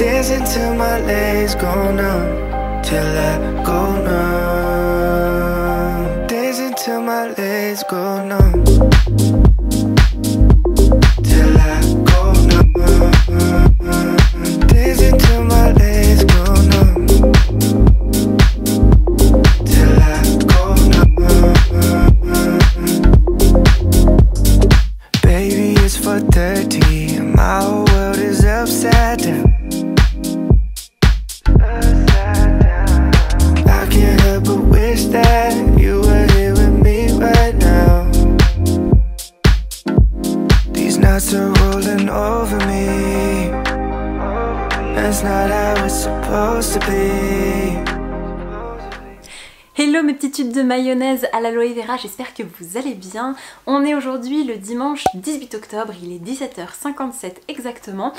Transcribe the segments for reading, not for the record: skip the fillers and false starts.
Dancing till my legs go numb, till I go numb. Dancing till my legs go numb, till I go numb. Dancing till my legs go numb, till I go numb. Baby, it's 4:30 and my whole world is upside down. I can't help but wish that you were here with me right now. These nights are rolling over me. That's not how it's supposed to be. Hello mes petits tubes de mayonnaise à l'aloe vera, j'espère que vous allez bien. On est aujourd'hui le dimanche 18 octobre, il est 17h57 exactement.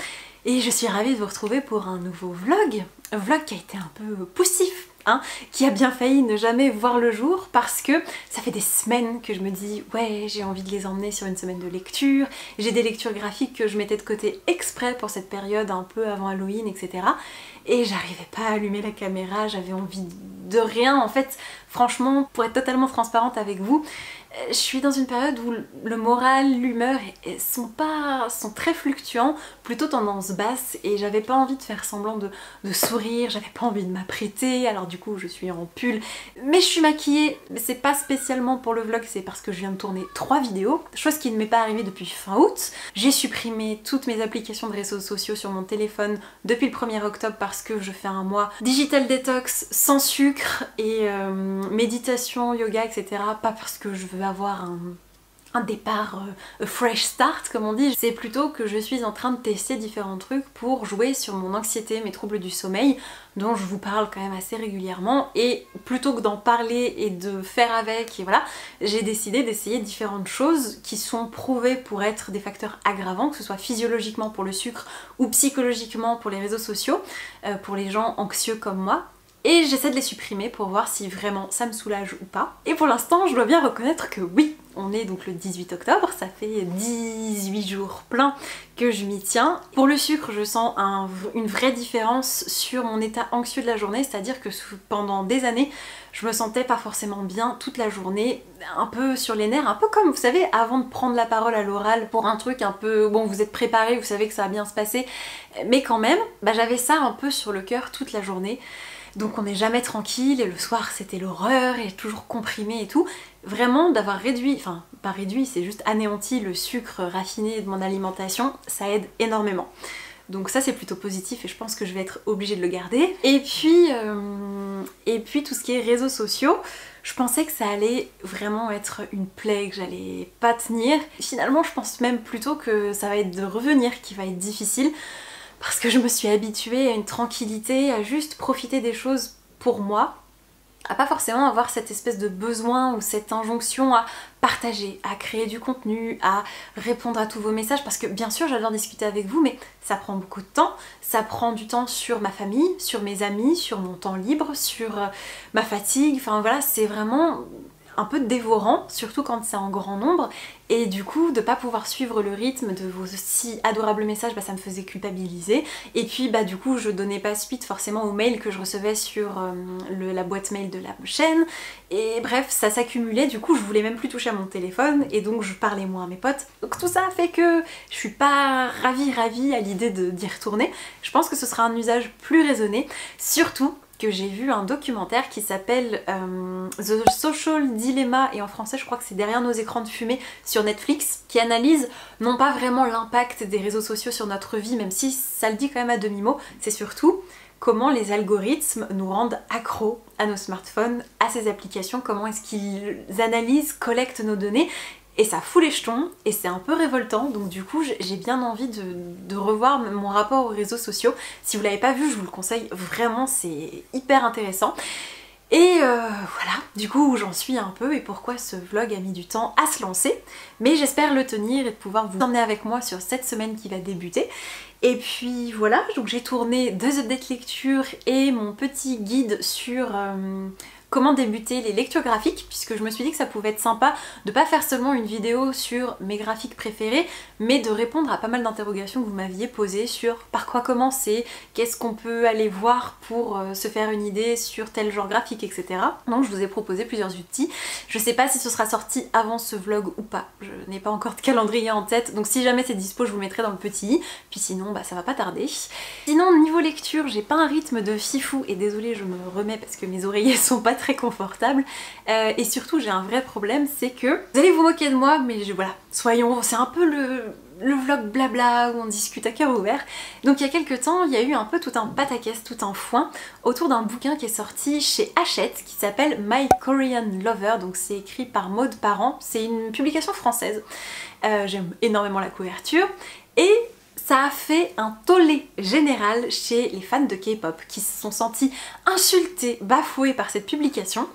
Et je suis ravie de vous retrouver pour un nouveau vlog. Un vlog qui a été un peu poussif, hein, qui a bien failli ne jamais voir le jour parce que ça fait des semaines que je me dis ouais, j'ai envie de les emmener sur une semaine de lecture. J'ai des lectures graphiques que je mettais de côté exprès pour cette période un peu avant Halloween, etc. Et j'arrivais pas à allumer la caméra, j'avais envie de rien. En fait, franchement, pour être totalement transparente avec vous, je suis dans une période où le moral, l'humeur sont très fluctuants, plutôt tendance basse, et j'avais pas envie de faire semblant de sourire, j'avais pas envie de m'apprêter, alors du coup je suis en pull, mais je suis maquillée. C'est pas spécialement pour le vlog, c'est parce que je viens de tourner 3 vidéos, chose qui ne m'est pas arrivée depuis fin août. J'ai supprimé toutes mes applications de réseaux sociaux sur mon téléphone depuis le 1er octobre parce que je fais un mois digital detox sans sucre et méditation, yoga, etc. Pas parce que je veux avoir un départ fresh start comme on dit, c'est plutôt que je suis en train de tester différents trucs pour jouer sur mon anxiété, mes troubles du sommeil dont je vous parle quand même assez régulièrement, et plutôt que d'en parler et de faire avec, et voilà, j'ai décidé d'essayer différentes choses qui sont prouvées pour être des facteurs aggravants, que ce soit physiologiquement pour le sucre ou psychologiquement pour les réseaux sociaux, pour les gens anxieux comme moi. Et j'essaie de les supprimer pour voir si vraiment ça me soulage ou pas. Et pour l'instant, je dois bien reconnaître que oui, on est donc le 18 octobre, ça fait 18 jours pleins que je m'y tiens. Pour le sucre, je sens une vraie différence sur mon état anxieux de la journée, c'est-à-dire que pendant des années, je me sentais pas forcément bien toute la journée, un peu sur les nerfs, un peu comme, vous savez, avant de prendre la parole à l'oral pour un truc un peu, bon, vous êtes préparé, vous savez que ça va bien se passer, mais quand même, bah, j'avais ça un peu sur le cœur toute la journée. Donc on n'est jamais tranquille, et le soir c'était l'horreur, et toujours comprimé et tout. Vraiment d'avoir réduit, enfin pas réduit, c'est juste anéanti le sucre raffiné de mon alimentation, ça aide énormément. Donc ça c'est plutôt positif et je pense que je vais être obligée de le garder. Et puis tout ce qui est réseaux sociaux, je pensais que ça allait vraiment être une plaie, que j'allais pas tenir. Finalement je pense même plutôt que ça va être de revenir qui va être difficile. Parce que je me suis habituée à une tranquillité, à juste profiter des choses pour moi, à pas forcément avoir cette espèce de besoin ou cette injonction à partager, à créer du contenu, à répondre à tous vos messages, parce que bien sûr j'adore discuter avec vous, mais ça prend beaucoup de temps. Ça prend du temps sur ma famille, sur mes amis, sur mon temps libre, sur ma fatigue, enfin voilà, c'est vraiment un peu dévorant, surtout quand c'est en grand nombre, et du coup de pas pouvoir suivre le rythme de vos si adorables messages, bah, ça me faisait culpabiliser, et puis bah du coup je donnais pas suite forcément aux mails que je recevais sur la boîte mail de la chaîne, et bref ça s'accumulait, du coup je voulais même plus toucher à mon téléphone, et donc je parlais moins à mes potes, donc tout ça fait que je suis pas ravie à l'idée d'y retourner. Je pense que ce sera un usage plus raisonné, surtout que j'ai vu un documentaire qui s'appelle The Social Dilemma, et en français je crois que c'est Derrière nos écrans de fumée sur Netflix, qui analyse non pas vraiment l'impact des réseaux sociaux sur notre vie, même si ça le dit quand même à demi-mot, c'est surtout comment les algorithmes nous rendent accros à nos smartphones, à ces applications, comment est-ce qu'ils analysent, collectent nos données. Et ça fout les jetons, et c'est un peu révoltant, donc du coup j'ai bien envie de revoir mon rapport aux réseaux sociaux. Si vous l'avez pas vu, je vous le conseille vraiment, c'est hyper intéressant. Et voilà, du coup où j'en suis un peu et pourquoi ce vlog a mis du temps à se lancer. Mais j'espère le tenir et de pouvoir vous emmener avec moi sur cette semaine qui va débuter. Et puis voilà, donc j'ai tourné 2 updates lecture et mon petit guide sur comment débuter les lectures graphiques, puisque je me suis dit que ça pouvait être sympa de pas faire seulement une vidéo sur mes graphiques préférés, mais de répondre à pas mal d'interrogations que vous m'aviez posées sur par quoi commencer, qu'est-ce qu'on peut aller voir pour se faire une idée sur tel genre graphique, etc. Donc je vous ai proposé plusieurs outils. Je sais pas si ce sera sorti avant ce vlog ou pas, je n'ai pas encore de calendrier en tête, donc si jamais c'est dispo je vous mettrai dans le petit i, puis sinon ça va pas tarder. Sinon niveau lecture, j'ai pas un rythme de fifou, et désolée je me remets parce que mes oreillers sont pas très confortables, et surtout j'ai un vrai problème, c'est que vous allez vous moquer de moi, mais voilà, soyons, c'est un peu le vlog blabla où on discute à cœur ouvert. Donc il y a quelques temps, il y a eu un peu tout un pataquès, tout un foin autour d'un bouquin qui est sorti chez Hachette qui s'appelle My Korean Lover, donc c'est écrit par Maud Parent, c'est une publication française. J'aime énormément la couverture, et ça a fait un tollé général chez les fans de K-pop qui se sont sentis insultés, bafoués par cette publication.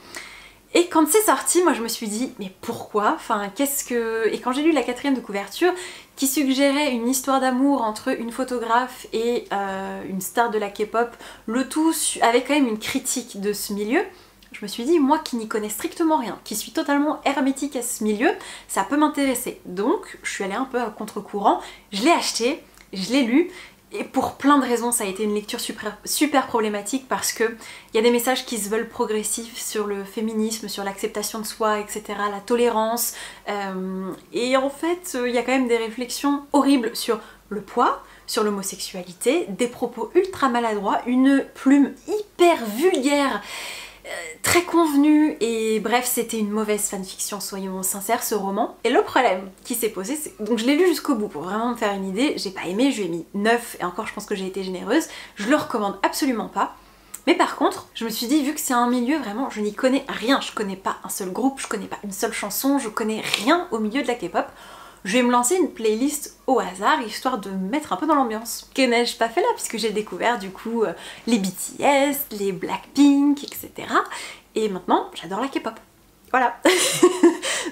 Et quand c'est sorti, moi je me suis dit mais pourquoi? Enfin qu'est-ce que... Et quand j'ai lu la 4e de couverture qui suggérait une histoire d'amour entre une photographe et une star de la K-pop, le tout avec quand même une critique de ce milieu, je me suis dit, moi qui n'y connais strictement rien, qui suis totalement hermétique à ce milieu, ça peut m'intéresser. Donc je suis allée un peu à contre-courant, je l'ai acheté, je l'ai lu, et pour plein de raisons ça a été une lecture super problématique, parce que il y a des messages qui se veulent progressifs sur le féminisme, sur l'acceptation de soi, etc., la tolérance, et en fait il y a quand même des réflexions horribles sur le poids, sur l'homosexualité, des propos ultra maladroits, une plume hyper vulgaire, très convenu, et bref c'était une mauvaise fanfiction, soyons sincères, ce roman. Et le problème qui s'est posé, c'est... Donc je l'ai lu jusqu'au bout pour vraiment me faire une idée, j'ai pas aimé, je lui ai mis 9, et encore je pense que j'ai été généreuse, je le recommande absolument pas. Mais par contre, je me suis dit, vu que c'est un milieu vraiment, je n'y connais rien, je connais pas un seul groupe, je connais pas une seule chanson, je connais rien au milieu de la K-pop, je vais me lancer une playlist au hasard, histoire de me mettre un peu dans l'ambiance. Que n'ai-je pas fait là, puisque j'ai découvert du coup les BTS, les Blackpink, etc. Et maintenant, j'adore la K-pop. Voilà.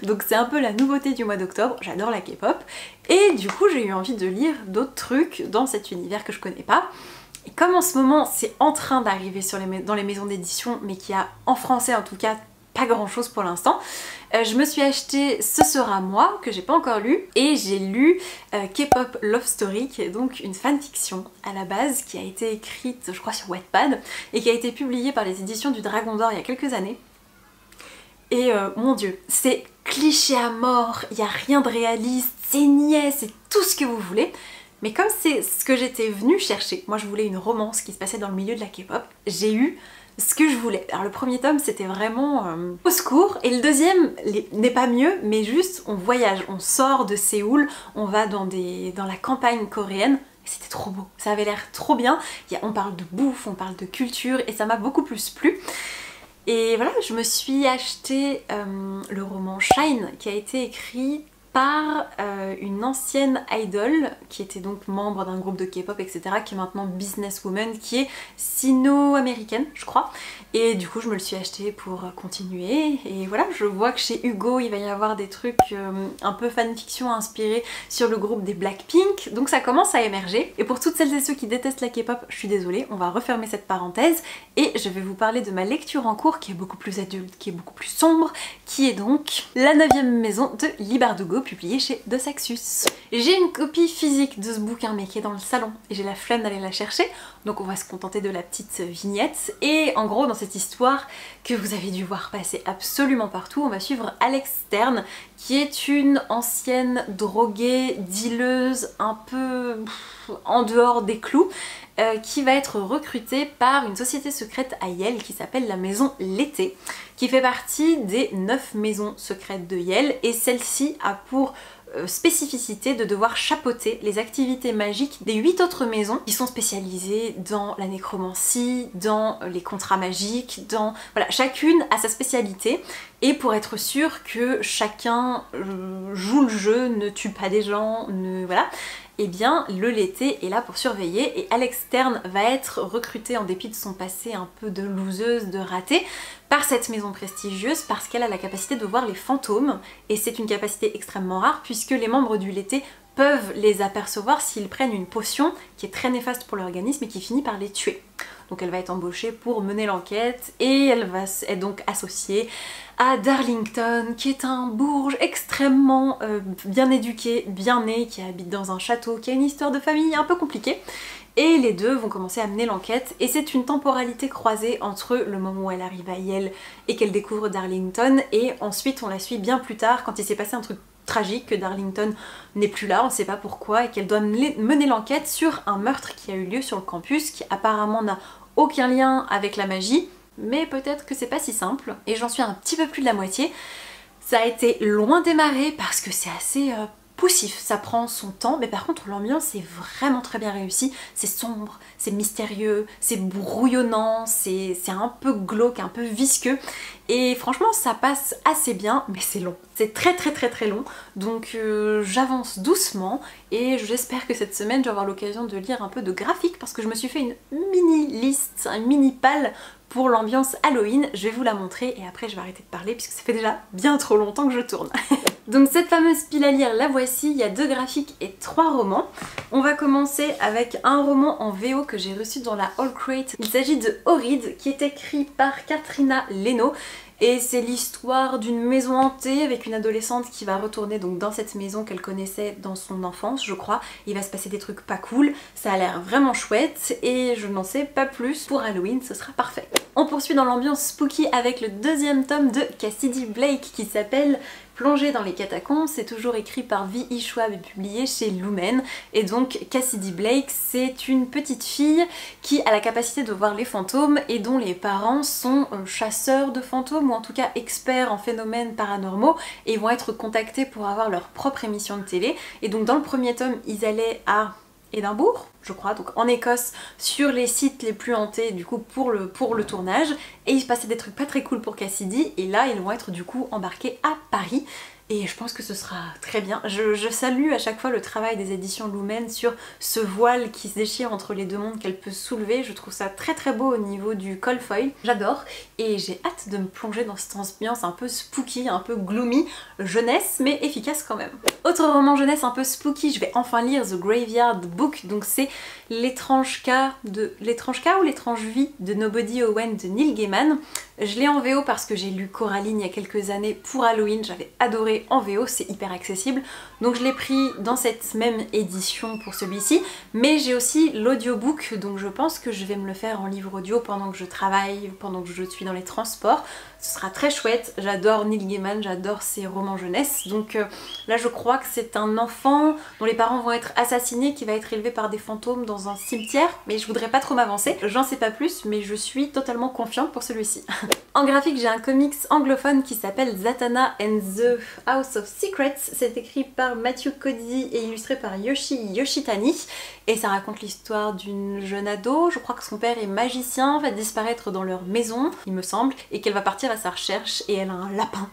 Donc c'est un peu la nouveauté du mois d'octobre, j'adore la K-pop. Et du coup, j'ai eu envie de lire d'autres trucs dans cet univers que je connais pas. Et comme en ce moment, c'est en train d'arriver dans les maisons d'édition, mais qu'il y a en français en tout cas pas grand chose pour l'instant, je me suis acheté Ce sera moi, que j'ai pas encore lu, et j'ai lu K-pop Love Story, qui est donc une fanfiction à la base, qui a été écrite je crois sur Wattpad, et qui a été publiée par les éditions du Dragon d'Or il y a quelques années. Et mon dieu, c'est cliché à mort, il n'y a rien de réaliste, c'est niais, c'est tout ce que vous voulez. Mais comme c'est ce que j'étais venue chercher, moi je voulais une romance qui se passait dans le milieu de la K-pop, j'ai eu ce que je voulais. Alors le premier tome c'était vraiment au secours, et le deuxième n'est pas mieux, mais juste on voyage, on sort de Séoul, on va dans la campagne coréenne, et c'était trop beau, ça avait l'air trop bien. On parle de bouffe, on parle de culture, et ça m'a beaucoup plus plu. Et voilà, je me suis acheté le roman Shine, qui a été écrit par une ancienne idol qui était donc membre d'un groupe de K-pop, etc., qui est maintenant businesswoman, qui est sino-américaine je crois, et du coup je me le suis acheté pour continuer. Et voilà, je vois que chez Hugo il va y avoir des trucs un peu fanfiction inspirés sur le groupe des Blackpink, donc ça commence à émerger. Et pour toutes celles et ceux qui détestent la K-pop, je suis désolée, on va refermer cette parenthèse et je vais vous parler de ma lecture en cours qui est beaucoup plus adulte, qui est beaucoup plus sombre, qui est donc La 9e maison de Lee Bardugo, publié chez De Saxus. J'ai une copie physique de ce bouquin mais qui est dans le salon et j'ai la flemme d'aller la chercher, donc on va se contenter de la petite vignette. Et en gros, dans cette histoire que vous avez dû voir passer absolument partout, on va suivre Alex Stern, qui est une ancienne droguée, dealeuse, un peu en dehors des clous, qui va être recrutée par une société secrète à Yale qui s'appelle la maison L'été, qui fait partie des 9 maisons secrètes de Yale, et celle-ci a pour spécificité de devoir chapeauter les activités magiques des 8 autres maisons qui sont spécialisées dans la nécromancie, dans les contrats magiques, dans... Voilà, chacune a sa spécialité, et pour être sûr que chacun joue le jeu, ne tue pas des gens, voilà, eh bien le L'été est là pour surveiller, et Alex Stern va être recrutée en dépit de son passé un peu de loseuse, de ratée, par cette maison prestigieuse parce qu'elle a la capacité de voir les fantômes, et c'est une capacité extrêmement rare puisque les membres du L'été peuvent les apercevoir s'ils prennent une potion qui est très néfaste pour l'organisme et qui finit par les tuer. Donc elle va être embauchée pour mener l'enquête et elle va être donc associée à Darlington, qui est un bourge extrêmement bien éduqué, bien né, qui habite dans un château, qui a une histoire de famille un peu compliquée. Et les deux vont commencer à mener l'enquête et c'est une temporalité croisée entre le moment où elle arrive à Yale et qu'elle découvre Darlington et ensuite on la suit bien plus tard quand il s'est passé un truc tragique, que Darlington n'est plus là, on ne sait pas pourquoi, et qu'elle doit mener l'enquête sur un meurtre qui a eu lieu sur le campus qui apparemment n'a aucun lien avec la magie, mais peut-être que c'est pas si simple et j'en suis un petit peu plus de la moitié. Ça a été loin démarré parce que c'est assez poussif, ça prend son temps, mais par contre l'ambiance est vraiment très bien réussie, c'est sombre, c'est mystérieux, c'est brouillonnant, c'est un peu glauque, un peu visqueux, et franchement ça passe assez bien, mais c'est long, c'est très long, donc j'avance doucement, et j'espère que cette semaine je vais avoir l'occasion de lire un peu de graphique, parce que je me suis fait une mini liste, un mini pal pour l'ambiance Halloween, je vais vous la montrer, et après je vais arrêter de parler, puisque ça fait déjà bien trop longtemps que je tourne. Donc cette fameuse pile à lire, la voici, il y a 2 graphiques et 3 romans. On va commencer avec un roman en VO que j'ai reçu dans la All Crate. Il s'agit de Horrid, qui est écrit par Katrina Leno. Et c'est l'histoire d'une maison hantée avec une adolescente qui va retourner donc dans cette maison qu'elle connaissait dans son enfance, je crois. Il va se passer des trucs pas cool, ça a l'air vraiment chouette et je n'en sais pas plus. Pour Halloween, ce sera parfait. On poursuit dans l'ambiance spooky avec le 2e tome de Cassidy Blake qui s'appelle Plongée dans les catacombes. C'est toujours écrit par V.E. Schwab et publié chez Lumen. Et donc Cassidy Blake, c'est une petite fille qui a la capacité de voir les fantômes et dont les parents sont chasseurs de fantômes, ou en tout cas experts en phénomènes paranormaux, et ils vont être contactés pour avoir leur propre émission de télé. Et donc dans le premier tome, ils allaient à Édimbourg, je crois, donc en Écosse, sur les sites les plus hantés du coup pour le tournage, et il se passait des trucs pas très cool pour Cassidy, et là ils vont être du coup embarqués à Paris. Et je pense que ce sera très bien. Je salue à chaque fois le travail des éditions Lumen sur ce voile qui se déchire entre les deux mondes qu'elle peut soulever. Je trouve ça très beau au niveau du col foil. J'adore et j'ai hâte de me plonger dans cette ambiance un peu spooky, un peu gloomy, jeunesse mais efficace quand même. Autre roman jeunesse un peu spooky, je vais enfin lire The Graveyard Book. Donc c'est l'étrange cas ou l'étrange vie de Nobody Owen de Neil Gaiman. Je l'ai en VO parce que j'ai lu Coraline il y a quelques années pour Halloween, j'avais adoré en VO, c'est hyper accessible. Donc je l'ai pris dans cette même édition pour celui-ci, mais j'ai aussi l'audiobook, donc je pense que je vais me le faire en livre audio pendant que je travaille, pendant que je suis dans les transports. Ce sera très chouette, j'adore Neil Gaiman, j'adore ses romans jeunesse, donc là je crois que c'est un enfant dont les parents vont être assassinés, qui va être élevé par des fantômes dans un cimetière, mais je voudrais pas trop m'avancer, j'en sais pas plus, mais je suis totalement confiante pour celui-ci. En graphique, j'ai un comics anglophone qui s'appelle Zatanna and the House of Secrets, c'est écrit par Matthew Cody et illustré par Yoshi Yoshitani, et ça raconte l'histoire d'une jeune ado, je crois que son père est magicien, va disparaître dans leur maison, il me semble, et qu'elle va partir à sa recherche et elle a un lapin.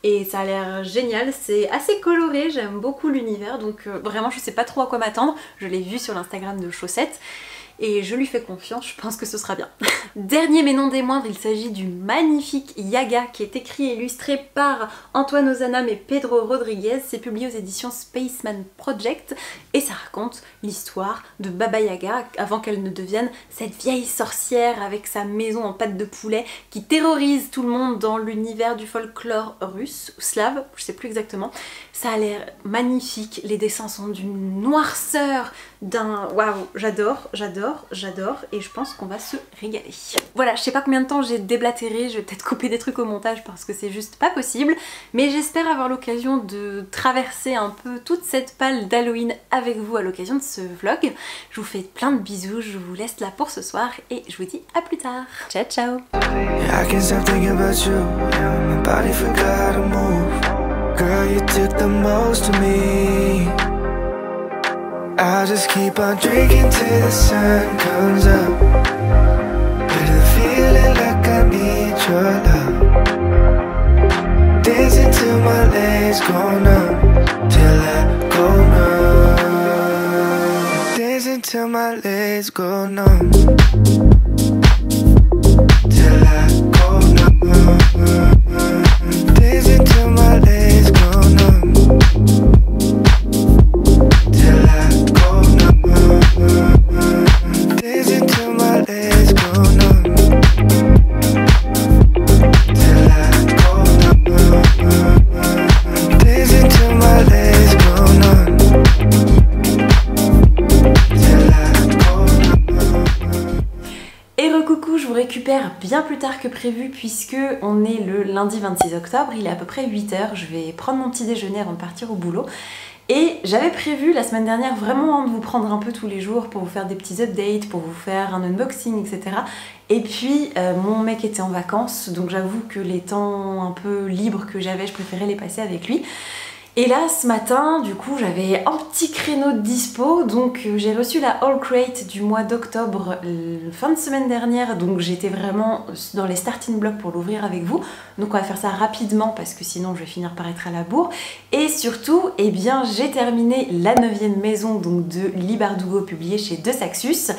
Et ça a l'air génial, c'est assez coloré, j'aime beaucoup l'univers, donc vraiment je sais pas trop à quoi m'attendre, je l'ai vu sur l'Instagram de Chaussette. Et je lui fais confiance, je pense que ce sera bien. Dernier mais non des moindres, il s'agit du magnifique Yaga qui est écrit et illustré par Antoine Ozanam et Pedro Rodriguez. C'est publié aux éditions Spaceman Project et ça raconte l'histoire de Baba Yaga avant qu'elle ne devienne cette vieille sorcière avec sa maison en pâte de poulet qui terrorise tout le monde dans l'univers du folklore russe ou slave, je sais plus exactement. Ça a l'air magnifique, les dessins sont d'une noirceur, d'un... Waouh, j'adore et je pense qu'on va se régaler. Voilà, je sais pas combien de temps j'ai déblatéré, je vais peut-être couper des trucs au montage parce que c'est juste pas possible, mais j'espère avoir l'occasion de traverser un peu toute cette palle d'Halloween avec vous à l'occasion de ce vlog. Je vous fais plein de bisous, je vous laisse là pour ce soir et je vous dis à plus tard. Ciao ciao. Girl, you took the most of me. I'll just keep on drinking till the sun comes up. Get the feeling like I need your love. Dancing till my legs go numb, till I go numb. Dancing till my legs go numb, till I go numb. Dancing till my legs go numb, récupère bien plus tard que prévu puisque on est le lundi 26 octobre, il est à peu près 8h, je vais prendre mon petit déjeuner avant de partir au boulot. Et j'avais prévu la semaine dernière vraiment de vous prendre un peu tous les jours pour vous faire des petits updates, pour vous faire un unboxing, etc. Et puis mon mec était en vacances, donc j'avoue que les temps un peu libres que j'avais, je préférais les passer avec lui. Et là, ce matin, du coup, j'avais un petit créneau de dispo, donc j'ai reçu la Haul Crate du mois d'octobre, fin de semaine dernière, donc j'étais vraiment dans les starting blocks pour l'ouvrir avec vous. Donc on va faire ça rapidement parce que sinon je vais finir par être à la bourre. Et surtout, eh bien, j'ai terminé la 9e maison donc de Lee Bardugo publiée chez De Saxus.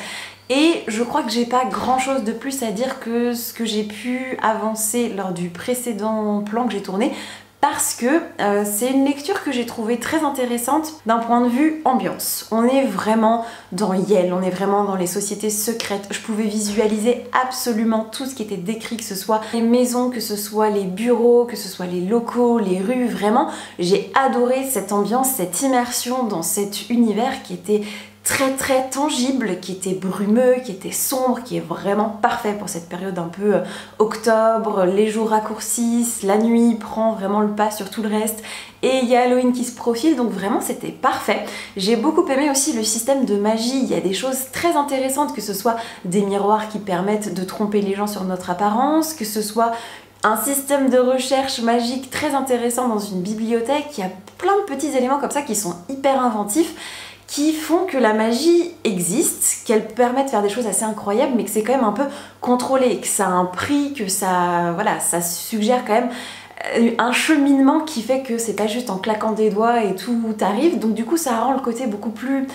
Et je crois que j'ai pas grand chose de plus à dire que ce que j'ai pu avancer lors du précédent plan que j'ai tourné. Parce que c'est une lecture que j'ai trouvée très intéressante d'un point de vue ambiance. On est vraiment dans Yale, on est vraiment dans les sociétés secrètes. Je pouvais visualiser absolument tout ce qui était décrit, que ce soit les maisons, que ce soit les bureaux, que ce soit les locaux, les rues, vraiment. J'ai adoré cette ambiance, cette immersion dans cet univers qui était très tangible, qui était brumeux, qui était sombre, qui est vraiment parfait pour cette période un peu octobre, les jours raccourcissent, la nuit prend vraiment le pas sur tout le reste et il y a Halloween qui se profile, donc vraiment c'était parfait. J'ai beaucoup aimé aussi le système de magie, il y a des choses très intéressantes, que ce soit des miroirs qui permettent de tromper les gens sur notre apparence, que ce soit un système de recherche magique très intéressant dans une bibliothèque, il y a plein de petits éléments comme ça qui sont hyper inventifs, qui font que la magie existe, qu'elle permet de faire des choses assez incroyables, mais que c'est quand même un peu contrôlé, que ça a un prix, que ça, voilà, ça suggère quand même un cheminement qui fait que c'est pas juste en claquant des doigts et tout arrive. Donc du coup ça rend le côté beaucoup plus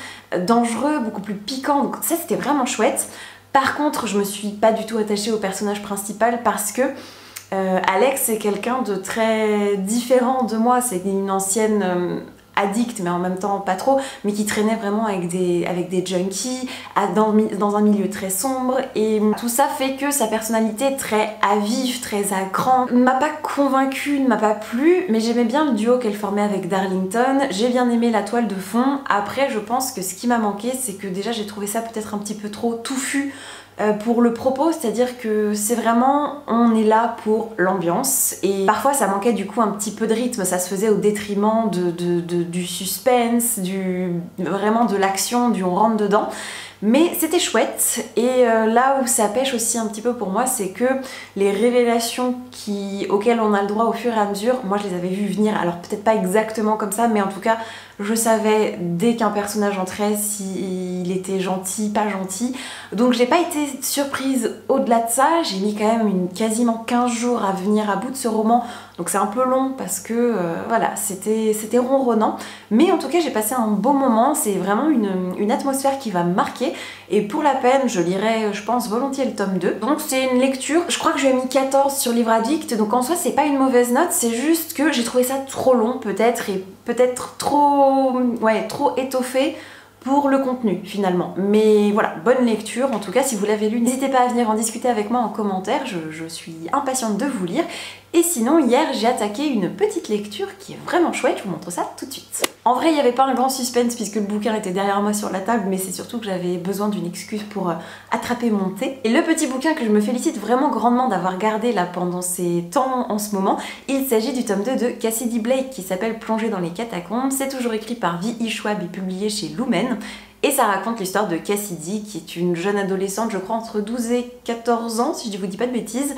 dangereux, beaucoup plus piquant. Donc ça c'était vraiment chouette. Par contre je me suis pas du tout attachée au personnage principal parce que Alex c'est quelqu'un de très différent de moi. C'est une ancienne addict, mais en même temps pas trop, mais qui traînait vraiment avec des junkies, dans un milieu très sombre, et tout ça fait que sa personnalité est très à vif, très à cran, ne m'a pas convaincue, ne m'a pas plu, mais j'aimais bien le duo qu'elle formait avec Darlington, j'ai bien aimé la toile de fond. Après je pense que ce qui m'a manqué, c'est que déjà j'ai trouvé ça peut-être un petit peu trop touffu pour le propos, c'est-à-dire que c'est vraiment, on est là pour l'ambiance et parfois ça manquait du coup un petit peu de rythme, ça se faisait au détriment du suspense, vraiment de l'action, du on rentre dedans. Mais c'était chouette, et là où ça pêche aussi un petit peu pour moi, c'est que les révélations auxquelles on a le droit au fur et à mesure, moi je les avais vues venir, alors peut-être pas exactement comme ça, mais en tout cas je savais dès qu'un personnage entrait s'il était gentil, pas gentil. Donc j'ai pas été surprise au-delà de ça, j'ai mis quand même quasiment 15 jours à venir à bout de ce roman, donc c'est un peu long parce que voilà, c'était ronronnant. Mais en tout cas j'ai passé un beau moment, c'est vraiment une atmosphère qui va me marquer, et pour la peine je lirai je pense volontiers le tome 2. Donc c'est une lecture, je crois que je lui ai mis 14 sur Livre Addict, donc en soi c'est pas une mauvaise note, c'est juste que j'ai trouvé ça trop long peut-être, et peut-être trop étoffé pour le contenu finalement. Mais voilà, bonne lecture en tout cas. Si vous l'avez lu, n'hésitez pas à venir en discuter avec moi en commentaire, je suis impatiente de vous lire. Et sinon hier j'ai attaqué une petite lecture qui est vraiment chouette, je vous montre ça tout de suite. En vrai il n'y avait pas un grand suspense puisque le bouquin était derrière moi sur la table, mais c'est surtout que j'avais besoin d'une excuse pour attraper mon thé. Et le petit bouquin que je me félicite vraiment grandement d'avoir gardé là pendant ces temps en ce moment, il s'agit du tome 2 de Cassidy Blake qui s'appelle Plongée dans les catacombes. C'est toujours écrit par V.E. Schwab et publié chez Lumen. Et ça raconte l'histoire de Cassidy, qui est une jeune adolescente, je crois entre 12 et 14 ans, si je vous dis pas de bêtises,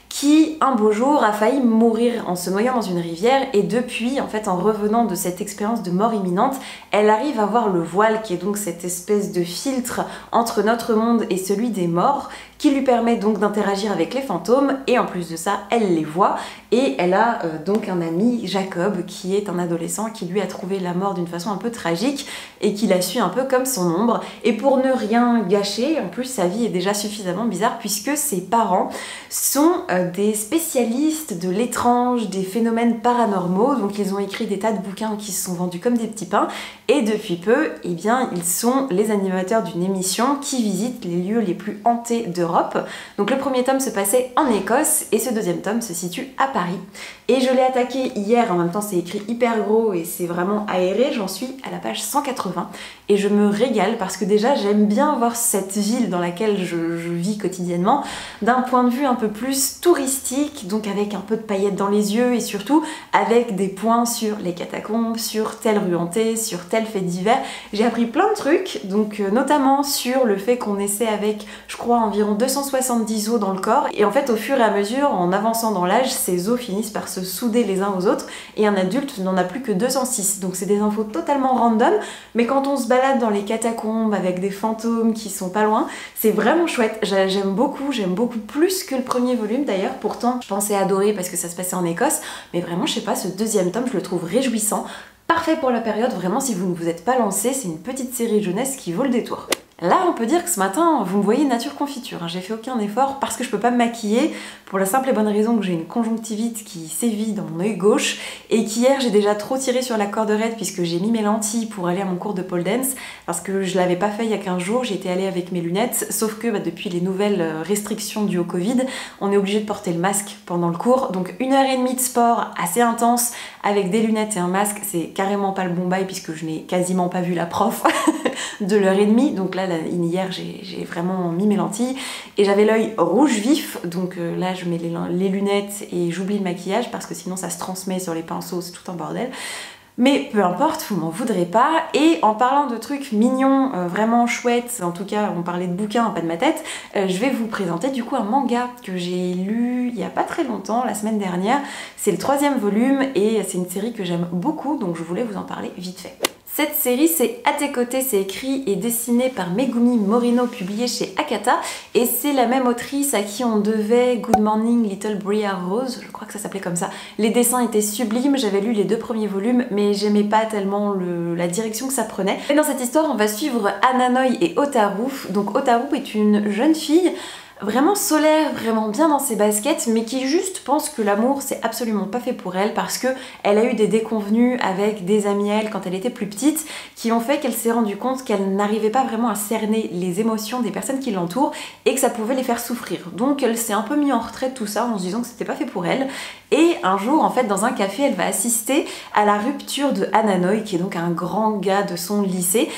qui un beau jour a failli mourir en se noyant dans une rivière, et depuis, en fait, en revenant de cette expérience de mort imminente, elle arrive à voir le voile, qui est donc cette espèce de filtre entre notre monde et celui des morts, qui lui permet donc d'interagir avec les fantômes, et en plus de ça, elle les voit, et elle a donc un ami, Jacob, qui est un adolescent qui lui a trouvé la mort d'une façon un peu tragique, et qui la suit un peu comme son ombre. Et pour ne rien gâcher, en plus sa vie est déjà suffisamment bizarre, puisque ses parents sont des spécialistes de l'étrange, des phénomènes paranormaux, donc ils ont écrit des tas de bouquins qui se sont vendus comme des petits pains, et depuis peu, eh bien, ils sont les animateurs d'une émission qui visite les lieux les plus hantés d'Europe. Donc le premier tome se passait en Écosse, et ce deuxième tome se situe à Paris. Et je l'ai attaqué hier, en même temps c'est écrit hyper gros et c'est vraiment aéré, j'en suis à la page 180, et je me régale parce que déjà j'aime bien voir cette ville dans laquelle je vis quotidiennement d'un point de vue un peu plus touristique, donc avec un peu de paillettes dans les yeux et surtout avec des points sur les catacombes, sur telle rue hantée, sur tel fait divers. J'ai appris plein de trucs, donc notamment sur le fait qu'on essaie avec, je crois, environ 270 os dans le corps, et en fait au fur et à mesure, en avançant dans l'âge, ces os finissent par se souder les uns aux autres, et un adulte n'en a plus que 206, donc c'est des infos totalement random, mais quand on se balade dans les catacombes avec des fantômes qui sont pas loin, c'est vraiment chouette. J'aime beaucoup plus que le premier volume d'ailleurs. Pourtant je pensais adorer parce que ça se passait en Écosse, mais vraiment je sais pas, ce deuxième tome je le trouve réjouissant, parfait pour la période, vraiment si vous ne vous êtes pas lancé, c'est une petite série jeunesse qui vaut le détour. Là, on peut dire que ce matin, vous me voyez nature confiture, hein. J'ai fait aucun effort parce que je peux pas me maquiller, pour la simple et bonne raison que j'ai une conjonctivite qui sévit dans mon œil gauche, et qu'hier j'ai déjà trop tiré sur la corde raide puisque j'ai mis mes lentilles pour aller à mon cours de pole dance, parce que je l'avais pas fait il y a 15 jours, j'étais allée avec mes lunettes, sauf que depuis les nouvelles restrictions dues au Covid, on est obligé de porter le masque pendant le cours, donc 1h30 de sport assez intense avec des lunettes et un masque, c'est carrément pas le bon bail puisque je n'ai quasiment pas vu la prof de l'heure et demie, donc là hier j'ai vraiment mis mes lentilles et j'avais l'œil rouge vif, donc là je mets les lunettes et j'oublie le maquillage parce que sinon ça se transmet sur les pinceaux, c'est tout un bordel. Mais peu importe, vous m'en voudrez pas. Et en parlant de trucs mignons, vraiment chouettes, en tout cas on parlait de bouquins, pas de ma tête, je vais vous présenter du coup un manga que j'ai lu il y a pas très longtemps, la semaine dernière. C'est le 3e volume et c'est une série que j'aime beaucoup, donc je voulais vous en parler vite fait. Cette série, c'est À tes côtés, c'est écrit et dessiné par Megumi Morino, publié chez Akata, et c'est la même autrice à qui on devait Good Morning Little Briar Rose, je crois que ça s'appelait comme ça. Les dessins étaient sublimes, j'avais lu les 2 premiers volumes, mais j'aimais pas tellement la direction que ça prenait. Et dans cette histoire, on va suivre Ananoi et Otaru. Donc Otaru est une jeune fille vraiment solaire, vraiment bien dans ses baskets, mais qui juste pense que l'amour c'est absolument pas fait pour elle parce que elle a eu des déconvenues avec des amies à elle quand elle était plus petite qui ont fait qu'elle s'est rendue compte qu'elle n'arrivait pas vraiment à cerner les émotions des personnes qui l'entourent et que ça pouvait les faire souffrir. Donc elle s'est un peu mise en retrait de tout ça en se disant que c'était pas fait pour elle, et un jour en fait dans un café elle va assister à la rupture de Ananoi, qui est donc un grand gars de son lycée,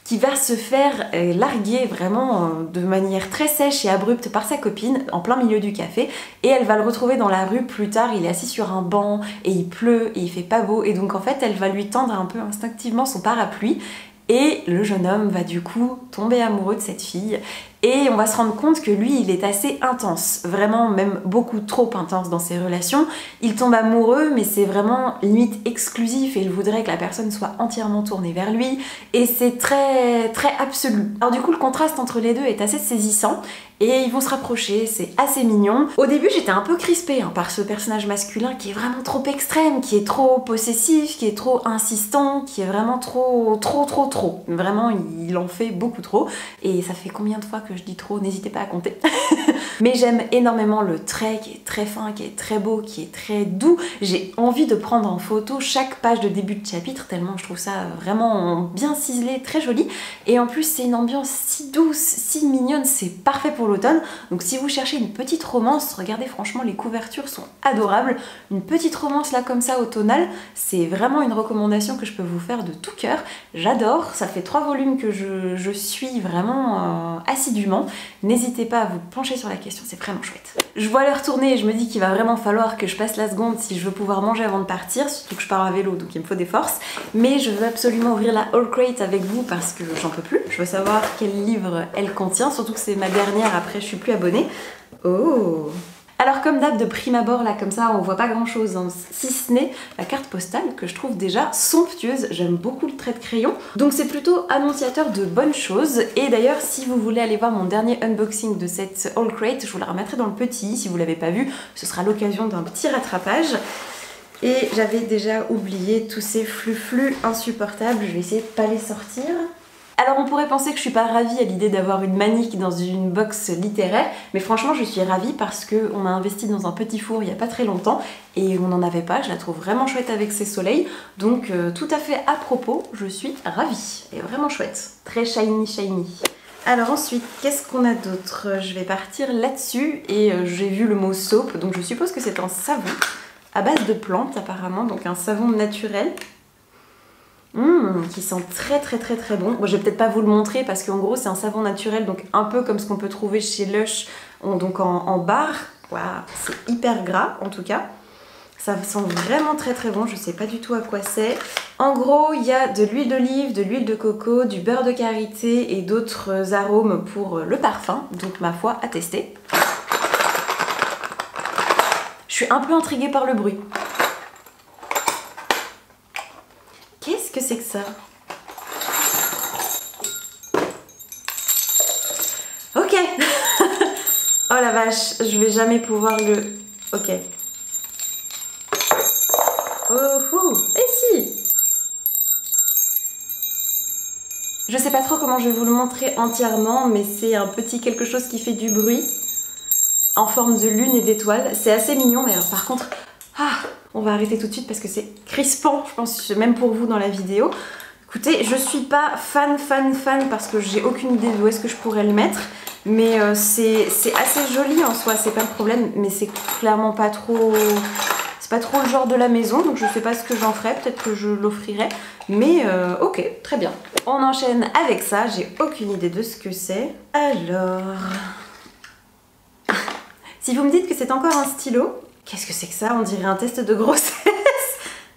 qui va se faire larguer vraiment de manière très sèche et abrupte par sa copine en plein milieu du café, et elle va le retrouver dans la rue plus tard, il est assis sur un banc et il pleut et il fait pas beau, et donc en fait elle va lui tendre un peu instinctivement son parapluie, et le jeune homme va du coup tomber amoureux de cette fille. Et on va se rendre compte que lui, il est assez intense, vraiment même beaucoup trop intense dans ses relations. Il tombe amoureux, mais c'est vraiment limite exclusif et il voudrait que la personne soit entièrement tournée vers lui. Et c'est très absolu. Alors du coup, le contraste entre les deux est assez saisissant et ils vont se rapprocher, c'est assez mignon. Au début, j'étais un peu crispée par ce personnage masculin qui est vraiment trop extrême, qui est trop possessif, qui est trop insistant, qui est vraiment trop. Vraiment, il en fait beaucoup trop. Et ça fait combien de fois que je dis trop, n'hésitez pas à compter. Mais j'aime énormément le trait qui est très fin, qui est très beau, qui est très doux. J'ai envie de prendre en photo chaque page de début de chapitre tellement je trouve ça vraiment bien ciselé, très joli. Et en plus c'est une ambiance si douce, si mignonne, c'est parfait pour l'automne. Donc si vous cherchez une petite romance, regardez, franchement les couvertures sont adorables. Une petite romance là comme ça automnale, c'est vraiment une recommandation que je peux vous faire de tout cœur. J'adore, ça fait 3 volumes que je suis vraiment assidûment. N'hésitez pas à vous pencher sur la question, c'est vraiment chouette. Je vois l'heure tourner et je me dis qu'il va vraiment falloir que je passe la seconde si je veux pouvoir manger avant de partir, surtout que je pars à vélo donc il me faut des forces. Mais je veux absolument ouvrir la Haul Crate avec vous parce que j'en peux plus. Je veux savoir quel livre elle contient, surtout que c'est ma dernière, après je suis plus abonnée. Oh! Alors comme d'hab, de prime abord, là comme ça, on voit pas grand chose, hein, si ce n'est la carte postale que je trouve déjà somptueuse. J'aime beaucoup le trait de crayon, donc c'est plutôt annonciateur de bonnes choses. Et d'ailleurs, si vous voulez aller voir mon dernier unboxing de cette Haul Crate, je vous la remettrai dans le petit, si vous l'avez pas vu, ce sera l'occasion d'un petit rattrapage. Et j'avais déjà oublié tous ces flux insupportables, je vais essayer de pas les sortir. Alors on pourrait penser que je suis pas ravie à l'idée d'avoir une manique dans une box littéraire, mais franchement je suis ravie parce qu'on a investi dans un petit four il y a pas très longtemps et on n'en avait pas, je la trouve vraiment chouette avec ses soleils, donc tout à fait à propos, je suis ravie, elle est vraiment chouette, très shiny shiny. Alors ensuite, qu'est-ce qu'on a d'autre? Je vais partir là-dessus et j'ai vu le mot soap, donc je suppose que c'est un savon à base de plantes apparemment, donc un savon naturel. Qui sent très bon. Bon, je vais peut-être pas vous le montrer parce qu'en gros c'est un savon naturel, donc un peu comme ce qu'on peut trouver chez Lush, donc en barre. Waouh, c'est hyper gras en tout cas. Ça sent vraiment très bon, je sais pas du tout à quoi c'est. En gros, il y a de l'huile d'olive, de l'huile de coco, du beurre de karité et d'autres arômes pour le parfum, donc ma foi à tester. Je suis un peu intriguée par le bruit. Qu'est-ce que c'est que ça? Ok. Oh la vache, je vais jamais pouvoir le... Ok. Oh, et si! Je sais pas trop comment je vais vous le montrer entièrement, mais c'est un petit quelque chose qui fait du bruit en forme de lune et d'étoile. C'est assez mignon, mais alors par contre... on va arrêter tout de suite parce que c'est crispant, je pense, même pour vous dans la vidéo. Écoutez, je suis pas fan parce que j'ai aucune idée d'où est-ce que je pourrais le mettre. Mais c'est assez joli en soi, c'est pas le problème. Mais c'est clairement pas trop... C'est pas trop le genre de la maison, donc je sais pas ce que j'en ferai. Peut-être que je l'offrirai. Mais ok, très bien. On enchaîne avec ça, j'ai aucune idée de ce que c'est. Alors... Si vous me dites que c'est encore un stylo... Qu'est-ce que c'est que ça? On dirait un test de grossesse.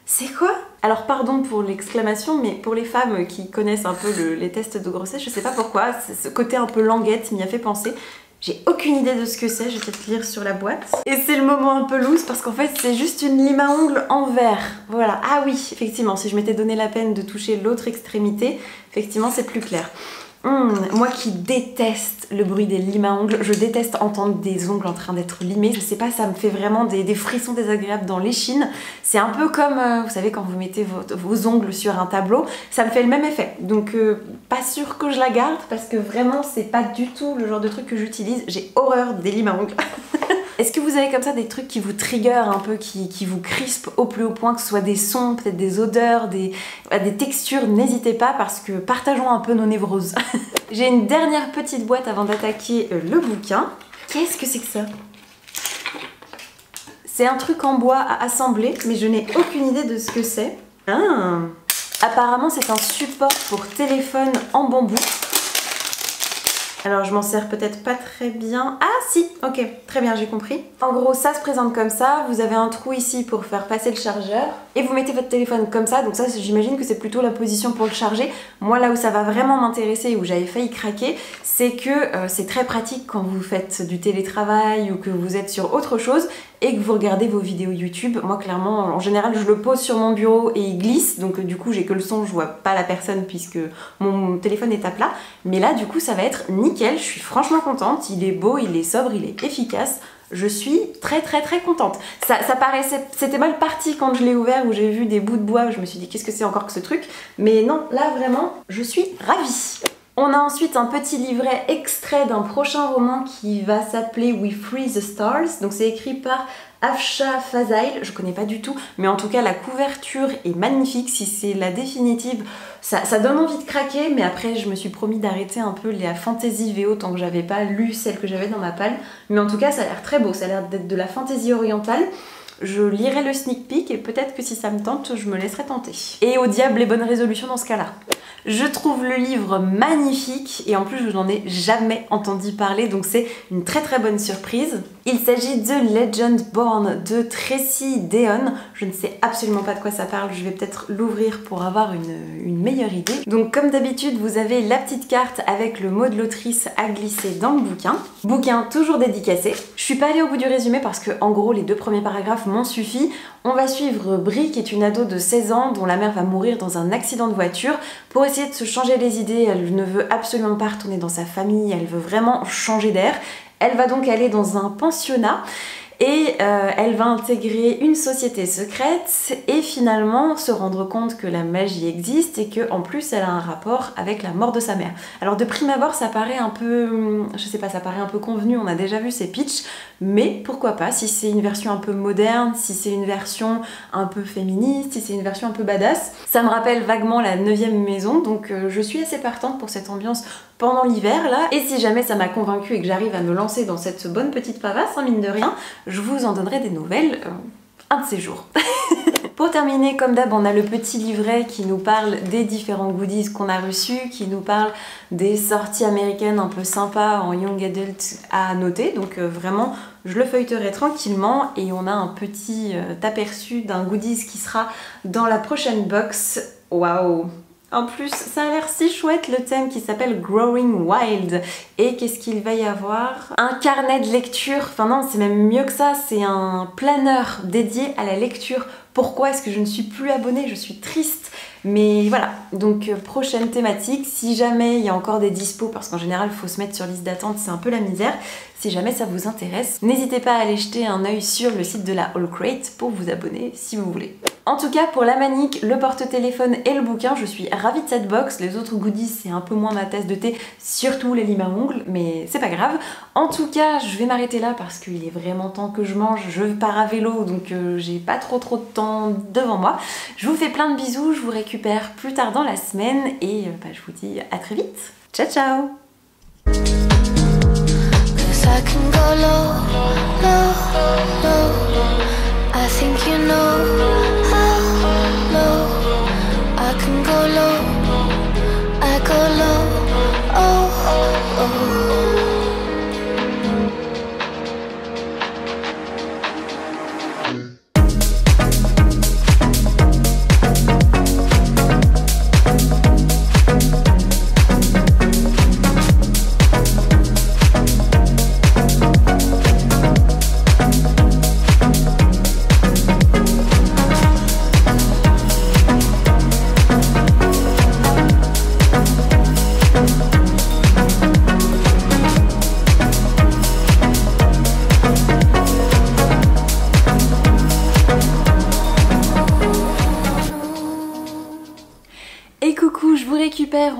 C'est quoi? Alors pardon pour l'exclamation, mais pour les femmes qui connaissent un peu les tests de grossesse, je sais pas pourquoi, ce côté un peu languette m'y a fait penser. J'ai aucune idée de ce que c'est, je vais peut-être lire sur la boîte. Et c'est le moment un peu loose parce qu'en fait c'est juste une lime à ongles en verre. Voilà, ah oui, effectivement, si je m'étais donné la peine de toucher l'autre extrémité, effectivement c'est plus clair. Moi qui déteste le bruit des limes à ongles, je déteste entendre des ongles en train d'être limés. Je sais pas, ça me fait vraiment des frissons désagréables dans l'échine. C'est un peu comme, vous savez, quand vous mettez vos ongles sur un tableau, ça me fait le même effet. Donc pas sûr que je la garde parce que vraiment c'est pas du tout le genre de truc que j'utilise. J'ai horreur des limes à ongles. Est-ce que vous avez comme ça des trucs qui vous trigger un peu, qui vous crispent au plus haut point, que ce soit des sons, peut-être des odeurs, des textures? N'hésitez pas parce que partageons un peu nos névroses. J'ai une dernière petite boîte avant d'attaquer le bouquin. Qu'est-ce que c'est que ça? C'est un truc en bois à assembler, mais je n'ai aucune idée de ce que c'est. Apparemment c'est un support pour téléphone en bambou. Alors je m'en sers peut-être pas très bien. Ah si, ok, très bien, j'ai compris. En gros ça se présente comme ça, vous avez un trou ici pour faire passer le chargeur et vous mettez votre téléphone comme ça, donc ça j'imagine que c'est plutôt la position pour le charger. Moi là où ça va vraiment m'intéresser, où j'avais failli craquer, c'est que c'est très pratique quand vous faites du télétravail ou que vous êtes sur autre chose et que vous regardez vos vidéos YouTube. Moi clairement, en général je le pose sur mon bureau et il glisse, donc du coup j'ai que le son, je vois pas la personne puisque mon téléphone est à plat. Mais là du coup ça va être nickel, je suis franchement contente, il est beau, il est sobre, il est efficace. Je suis très contente. Ça paraissait, c'était mal parti quand je l'ai ouvert où j'ai vu des bouts de bois, je me suis dit qu'est-ce que c'est encore que ce truc, mais non, là vraiment je suis ravie. On a ensuite un petit livret extrait d'un prochain roman qui va s'appeler We Free the Stars. Donc c'est écrit par Afsha Fazail, je connais pas du tout, mais en tout cas la couverture est magnifique. Si c'est la définitive, ça donne envie de craquer, mais après je me suis promis d'arrêter un peu la fantasy VO tant que j'avais pas lu celle que j'avais dans ma palle. Mais en tout cas ça a l'air très beau, ça a l'air d'être de la fantasy orientale. Je lirai le sneak peek et peut-être que si ça me tente, je me laisserai tenter. Et au diable les bonnes résolutions dans ce cas-là. Je trouve le livre magnifique et en plus je n'en ai jamais entendu parler, donc c'est une très bonne surprise. Il s'agit de Legend Born de Tracy Deonn. Je ne sais absolument pas de quoi ça parle, je vais peut-être l'ouvrir pour avoir une meilleure idée. Donc comme d'habitude, vous avez la petite carte avec le mot de l'autrice à glisser dans le bouquin. Bouquin toujours dédicacé. Je suis pas allée au bout du résumé parce que en gros les 2 premiers paragraphes m'ont suffi. On va suivre Brie qui est une ado de 16 ans dont la mère va mourir dans un accident de voiture. Pour essayer de se changer les idées, elle ne veut absolument pas retourner dans sa famille, elle veut vraiment changer d'air. Elle va donc aller dans un pensionnat et elle va intégrer une société secrète et finalement se rendre compte que la magie existe et que en plus elle a un rapport avec la mort de sa mère. Alors de prime abord ça paraît un peu, je sais pas, ça paraît un peu convenu, on a déjà vu ces pitchs, mais pourquoi pas, si c'est une version un peu moderne, si c'est une version un peu féministe, si c'est une version un peu badass. Ça me rappelle vaguement la 9e maison, donc je suis assez partante pour cette ambiance pendant l'hiver là, et si jamais ça m'a convaincue et que j'arrive à me lancer dans cette bonne petite pavasse, hein, mine de rien, je vous en donnerai des nouvelles un de ces jours. Pour terminer, comme d'hab, on a le petit livret qui nous parle des différents goodies qu'on a reçus, qui nous parle des sorties américaines un peu sympas en young adult à noter, donc vraiment je le feuilleterai tranquillement et on a un petit aperçu d'un goodies qui sera dans la prochaine box. Waouh! En plus, ça a l'air si chouette le thème qui s'appelle Growing Wild. Et qu'est-ce qu'il va y avoir? Un carnet de lecture, enfin non, c'est même mieux que ça, c'est un planeur dédié à la lecture. Pourquoi est-ce que je ne suis plus abonnée? Je suis triste. Mais voilà, donc prochaine thématique, si jamais il y a encore des dispos, parce qu'en général il faut se mettre sur liste d'attente, c'est un peu la misère, si jamais ça vous intéresse, n'hésitez pas à aller jeter un œil sur le site de la Haul Crate pour vous abonner si vous voulez. En tout cas, pour la manique, le porte-téléphone et le bouquin, je suis ravie de cette box. Les autres goodies, c'est un peu moins ma tasse de thé, surtout les limes à ongles, mais c'est pas grave. En tout cas, je vais m'arrêter là parce qu'il est vraiment temps que je mange. Je pars à vélo, donc j'ai pas trop de temps devant moi. Je vous fais plein de bisous, je vous récupère plus tard dans la semaine et je vous dis à très vite. Ciao ciao! I can go low, low, low. I think you know how low. I can go low, I go low, oh, oh.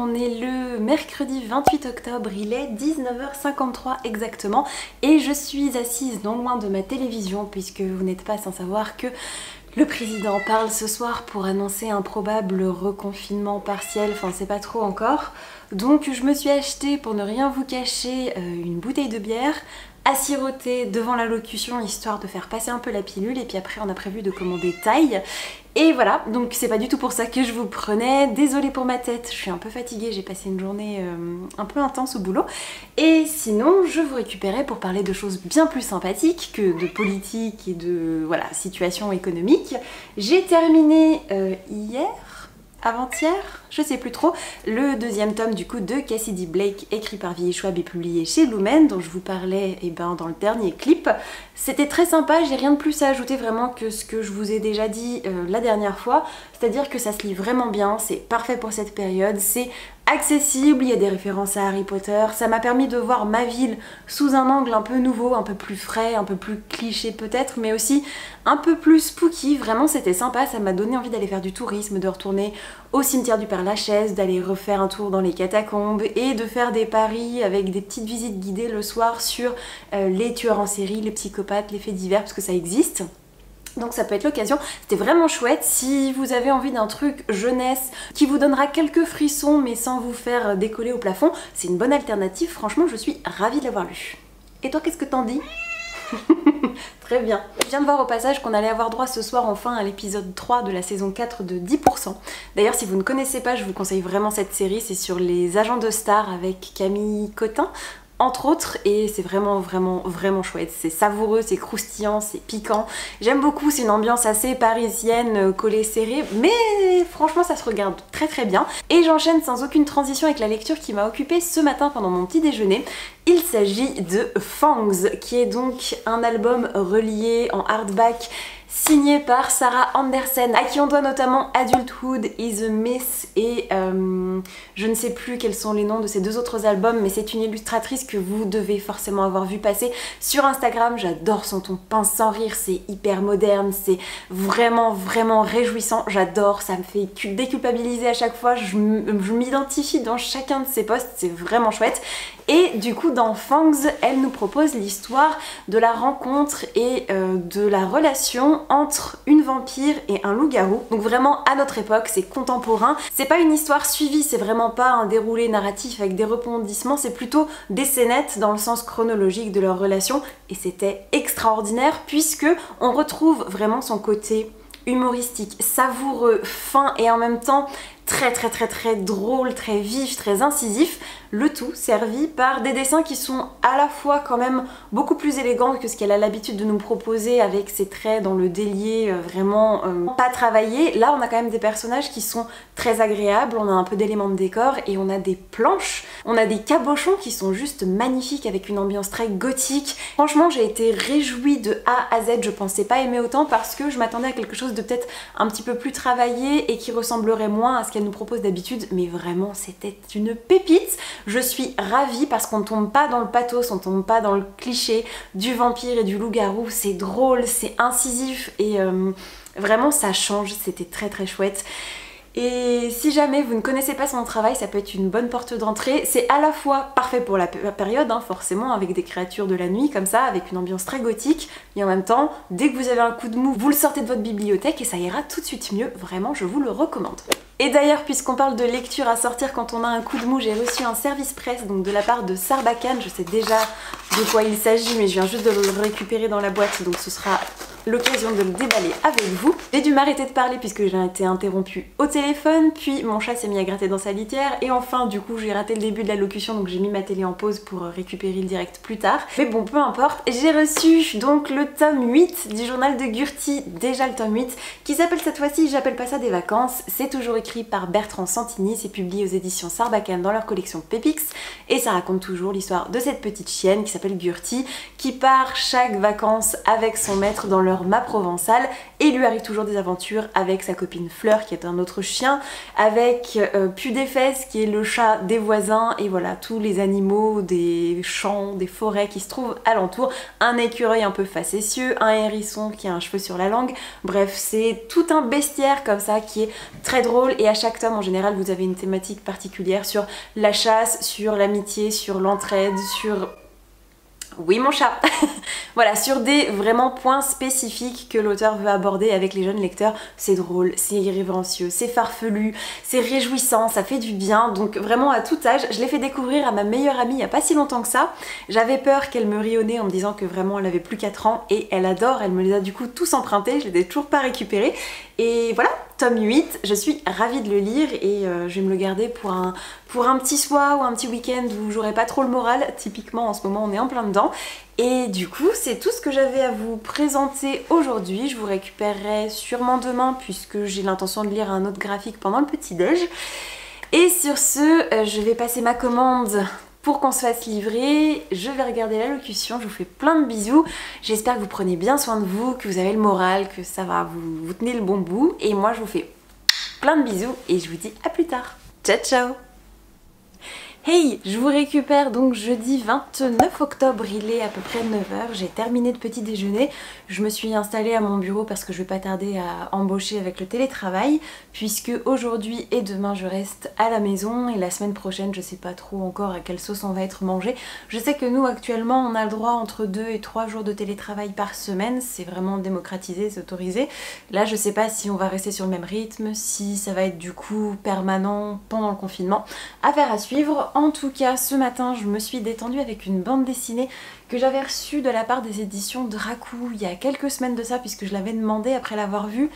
On est le mercredi 28 octobre, il est 19h53 exactement et je suis assise non loin de ma télévision puisque vous n'êtes pas sans savoir que le président parle ce soir pour annoncer un probable reconfinement partiel, enfin c'est pas trop encore. Donc je me suis acheté, pour ne rien vous cacher, une bouteille de bière à siroter devant l'allocution histoire de faire passer un peu la pilule et puis après on a prévu de commander taille. Et voilà, donc c'est pas du tout pour ça que je vous prenais. Désolée pour ma tête, je suis un peu fatiguée, j'ai passé une journée un peu intense au boulot. Et sinon, je vous récupérais pour parler de choses bien plus sympathiques que de politique et de voilà, situation économique. J'ai terminé hier, avant-hier, je sais plus trop, le deuxième tome du coup de Cassidy Blake écrit par V.E. Schwab et publié chez Lumen dont je vous parlais dans le dernier clip. C'était très sympa, j'ai rien de plus à ajouter vraiment que ce que je vous ai déjà dit la dernière fois, c'est-à-dire que ça se lit vraiment bien, c'est parfait pour cette période, c'est accessible, il y a des références à Harry Potter, ça m'a permis de voir ma ville sous un angle un peu nouveau, un peu plus frais, un peu plus cliché peut-être, mais aussi un peu plus spooky, vraiment c'était sympa, ça m'a donné envie d'aller faire du tourisme, de retourner au cimetière du Père-Lachaise, d'aller refaire un tour dans les catacombes et de faire des paris avec des petites visites guidées le soir sur les tueurs en série, les psychopathes, les faits divers, parce que ça existe. Donc ça peut être l'occasion, c'était vraiment chouette. Si vous avez envie d'un truc jeunesse qui vous donnera quelques frissons mais sans vous faire décoller au plafond, c'est une bonne alternative, franchement je suis ravie de l'avoir lu. Et toi qu'est-ce que t'en dis? Très bien. Je viens de voir au passage qu'on allait avoir droit ce soir enfin à l'épisode 3 de la saison 4 de 10%. D'ailleurs si vous ne connaissez pas, je vous conseille vraiment cette série, c'est sur les agents de stars avec Camille Cotin entre autres, et c'est vraiment chouette, c'est savoureux, c'est croustillant, c'est piquant, j'aime beaucoup, c'est une ambiance assez parisienne, collée serrée, mais franchement ça se regarde très très bien. Et j'enchaîne sans aucune transition avec la lecture qui m'a occupée ce matin pendant mon petit déjeuner. Il s'agit de Fangs, qui est donc un album relié en hardback signé par Sarah Andersen, à qui on doit notamment Adulthood is a Myth et je ne sais plus quels sont les noms de ces deux autres albums, mais c'est une illustratrice que vous devez forcément avoir vu passer sur Instagram. J'adore son ton pince sans rire, c'est hyper moderne, c'est vraiment réjouissant, j'adore, ça me fait déculpabiliser à chaque fois, je m'identifie dans chacun de ses posts, c'est vraiment chouette. Et du coup dans Fangs, elle nous propose l'histoire de la rencontre et de la relation entre une vampire et un loup-garou. Donc vraiment à notre époque, c'est contemporain. C'est pas une histoire suivie, c'est vraiment pas un déroulé narratif avec des rebondissements, c'est plutôt des scénettes dans le sens chronologique de leur relation. Et c'était extraordinaire puisque on retrouve vraiment son côté humoristique, savoureux, fin et en même temps très drôle, très vif, très incisif, le tout servi par des dessins qui sont à la fois quand même beaucoup plus élégants que ce qu'elle a l'habitude de nous proposer avec ses traits dans le délié vraiment pas travaillés. Là on a quand même des personnages qui sont très agréables, on a un peu d'éléments de décor et on a des planches, on a des cabochons qui sont juste magnifiques avec une ambiance très gothique. Franchement j'ai été réjouie de A à Z, je pensais pas aimer autant parce que je m'attendais à quelque chose de peut-être un petit peu plus travaillé et qui ressemblerait moins à ce qu'elle nous propose d'habitude, mais vraiment c'était une pépite. Je suis ravie parce qu'on tombe pas dans le pathos, on tombe pas dans le cliché du vampire et du loup-garou, c'est drôle, c'est incisif et vraiment ça change, c'était très chouette. Et si jamais vous ne connaissez pas son travail, ça peut être une bonne porte d'entrée. C'est à la fois parfait pour la période, hein, forcément, avec des créatures de la nuit comme ça, avec une ambiance très gothique, et en même temps, dès que vous avez un coup de mou, vous le sortez de votre bibliothèque et ça ira tout de suite mieux. Vraiment, je vous le recommande. Et d'ailleurs, puisqu'on parle de lecture à sortir quand on a un coup de mou, j'ai reçu un service presse donc de la part de Sarbacane. Je sais déjà de quoi il s'agit, mais je viens juste de le récupérer dans la boîte, donc ce sera l'occasion de le déballer avec vous. J'ai dû m'arrêter de parler puisque j'ai été interrompue au téléphone, puis mon chat s'est mis à gratter dans sa litière, et enfin du coup j'ai raté le début de la locution, donc j'ai mis ma télé en pause pour récupérer le direct plus tard. Mais bon, peu importe. J'ai reçu donc le tome 8 du journal de Gurty, déjà le tome 8, qui s'appelle cette fois-ci J'appelle pas ça des vacances. C'est toujours écrit par Bertrand Santini, c'est publié aux éditions Sarbacane dans leur collection Pépix, et ça raconte toujours l'histoire de cette petite chienne qui s'appelle Gurty, qui part chaque vacances avec son maître dans leur mât provençal, et il lui arrive toujours des aventures avec sa copine Fleur qui est un autre chien, avec Pudefesse qui est le chat des voisins, et voilà tous les animaux des champs, des forêts qui se trouvent alentour, un écureuil un peu facétieux, un hérisson qui a un cheveu sur la langue, bref c'est tout un bestiaire comme ça qui est très drôle. Et à chaque tome en général vous avez une thématique particulière sur la chasse, sur l'amitié, sur l'entraide, sur... Oui mon chat. Voilà, sur des vraiment points spécifiques que l'auteur veut aborder avec les jeunes lecteurs. C'est drôle, c'est irrévérencieux, c'est farfelu, c'est réjouissant, ça fait du bien. Donc vraiment à tout âge, je l'ai fait découvrir à ma meilleure amie il n'y a pas si longtemps que ça. J'avais peur qu'elle me rie au nez en me disant que vraiment elle avait plus 4 ans, et elle adore, elle me les a du coup tous empruntés, je les ai toujours pas récupérés. Et voilà, tome 8, je suis ravie de le lire et je vais me le garder pour un petit soir ou un petit week-end où j'aurai pas trop le moral. Typiquement en ce moment on est en plein dedans. Et du coup c'est tout ce que j'avais à vous présenter aujourd'hui. Je vous récupérerai sûrement demain puisque j'ai l'intention de lire un autre graphique pendant le petit déj. Et sur ce, je vais passer ma commande pour qu'on se fasse livrer. Je vais regarder l'allocution, je vous fais plein de bisous. J'espère que vous prenez bien soin de vous, que vous avez le moral, que ça va, vous tenez le bon bout. Et moi je vous fais plein de bisous et je vous dis à plus tard. Ciao ciao. Hey, je vous récupère donc jeudi 29 octobre, il est à peu près 9h, j'ai terminé de petit déjeuner, je me suis installée à mon bureau parce que je vais pas tarder à embaucher avec le télétravail, puisque aujourd'hui et demain je reste à la maison et la semaine prochaine je sais pas trop encore à quelle sauce on va être mangé. Je sais que nous actuellement on a le droit entre 2 et 3 jours de télétravail par semaine, c'est vraiment démocratisé, c'est autorisé. Là je sais pas si on va rester sur le même rythme, si ça va être du coup permanent pendant le confinement, affaire à suivre. En tout cas, ce matin, je me suis détendue avec une bande dessinée que j'avais reçue de la part des éditions Dracou il y a quelques semaines de ça, puisque je l'avais demandé après l'avoir vue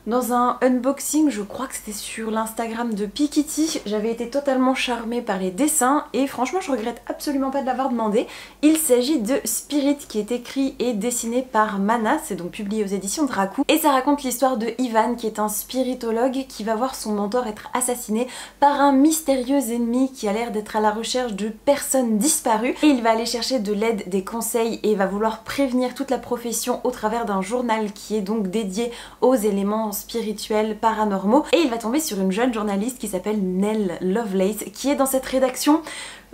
dans un unboxing, je crois que c'était sur l'Instagram de Pikitty. J'avais été totalement charmée par les dessins et franchement je regrette absolument pas de l'avoir demandé. Il s'agit de Spirit qui est écrit et dessiné par Mana, c'est donc publié aux éditions Dracou. Et ça raconte l'histoire de Ivan qui est un spiritologue qui va voir son mentor être assassiné par un mystérieux ennemi qui a l'air d'être à la recherche de personnes disparues. Et il va aller chercher de l'aide, des conseils et va vouloir prévenir toute la profession au travers d'un journal qui est donc dédié aux éléments spirituels, paranormaux. Et il va tomber sur une jeune journaliste qui s'appelle Nell Lovelace qui est dans cette rédaction.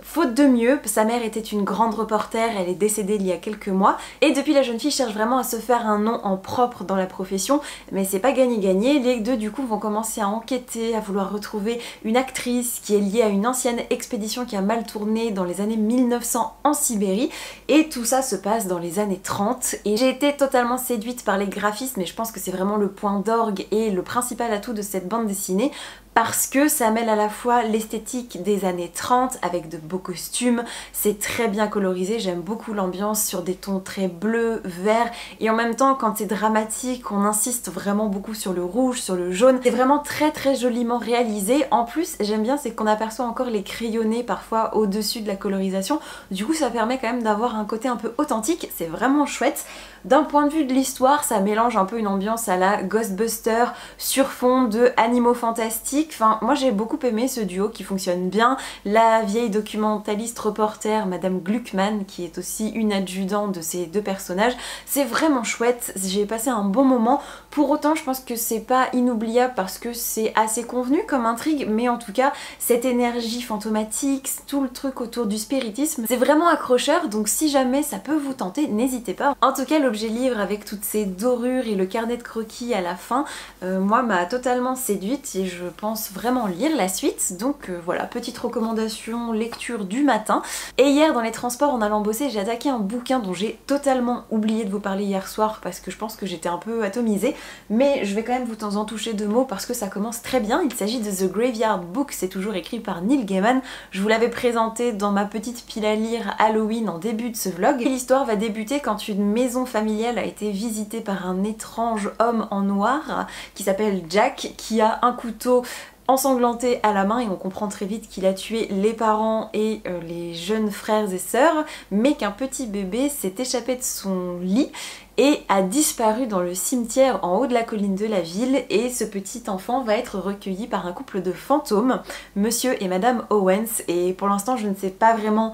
Faute de mieux, sa mère était une grande reporter, elle est décédée il y a quelques mois et depuis la jeune fille cherche vraiment à se faire un nom en propre dans la profession, mais c'est pas gagné-gagné. Les deux du coup vont commencer à enquêter, à vouloir retrouver une actrice qui est liée à une ancienne expédition qui a mal tourné dans les années 1900 en Sibérie et tout ça se passe dans les années 30 et j'ai été totalement séduite par les graphismes et je pense que c'est vraiment le point d'orgue et le principal atout de cette bande dessinée parce que ça mêle à la fois l'esthétique des années 30 avec de beaux costumes, c'est très bien colorisé, j'aime beaucoup l'ambiance sur des tons très bleus, verts et en même temps quand c'est dramatique on insiste vraiment beaucoup sur le rouge, sur le jaune, c'est vraiment très joliment réalisé. En plus j'aime bien c'est qu'on aperçoit encore les crayonnés parfois au-dessus de la colorisation, du coup ça permet quand même d'avoir un côté un peu authentique, c'est vraiment chouette. D'un point de vue de l'histoire, ça mélange un peu une ambiance à la Ghostbusters sur fond de animaux fantastiques. Enfin, moi j'ai beaucoup aimé ce duo qui fonctionne bien. La vieille documentaliste reporter, Madame Gluckman, qui est aussi une adjudante de ces deux personnages, c'est vraiment chouette. J'ai passé un bon moment. Pour autant, je pense que c'est pas inoubliable parce que c'est assez convenu comme intrigue, mais en tout cas, cette énergie fantomatique, tout le truc autour du spiritisme, c'est vraiment accrocheur. Donc si jamais ça peut vous tenter, n'hésitez pas. En tout cas, l'objet livre avec toutes ces dorures et le carnet de croquis à la fin, moi m'a totalement séduite et je pense vraiment lire la suite. Donc voilà, petite recommandation lecture du matin. Et hier dans les transports en allant bosser, j'ai attaqué un bouquin dont j'ai totalement oublié de vous parler hier soir parce que je pense que j'étais un peu atomisée, mais je vais quand même vous en toucher deux mots parce que ça commence très bien. Il s'agit de The Graveyard Book, c'est toujours écrit par Neil Gaiman. Je vous l'avais présenté dans ma petite pile à lire Halloween en début de ce vlog. Et l'histoire va débuter quand une maison familiale a été visitée par un étrange homme en noir qui s'appelle Jack, qui a un couteau ensanglanté à la main et on comprend très vite qu'il a tué les parents et les jeunes frères et sœurs, mais qu'un petit bébé s'est échappé de son lit et a disparu dans le cimetière en haut de la colline de la ville et ce petit enfant va être recueilli par un couple de fantômes, monsieur et madame Owens, et pour l'instant je ne sais pas vraiment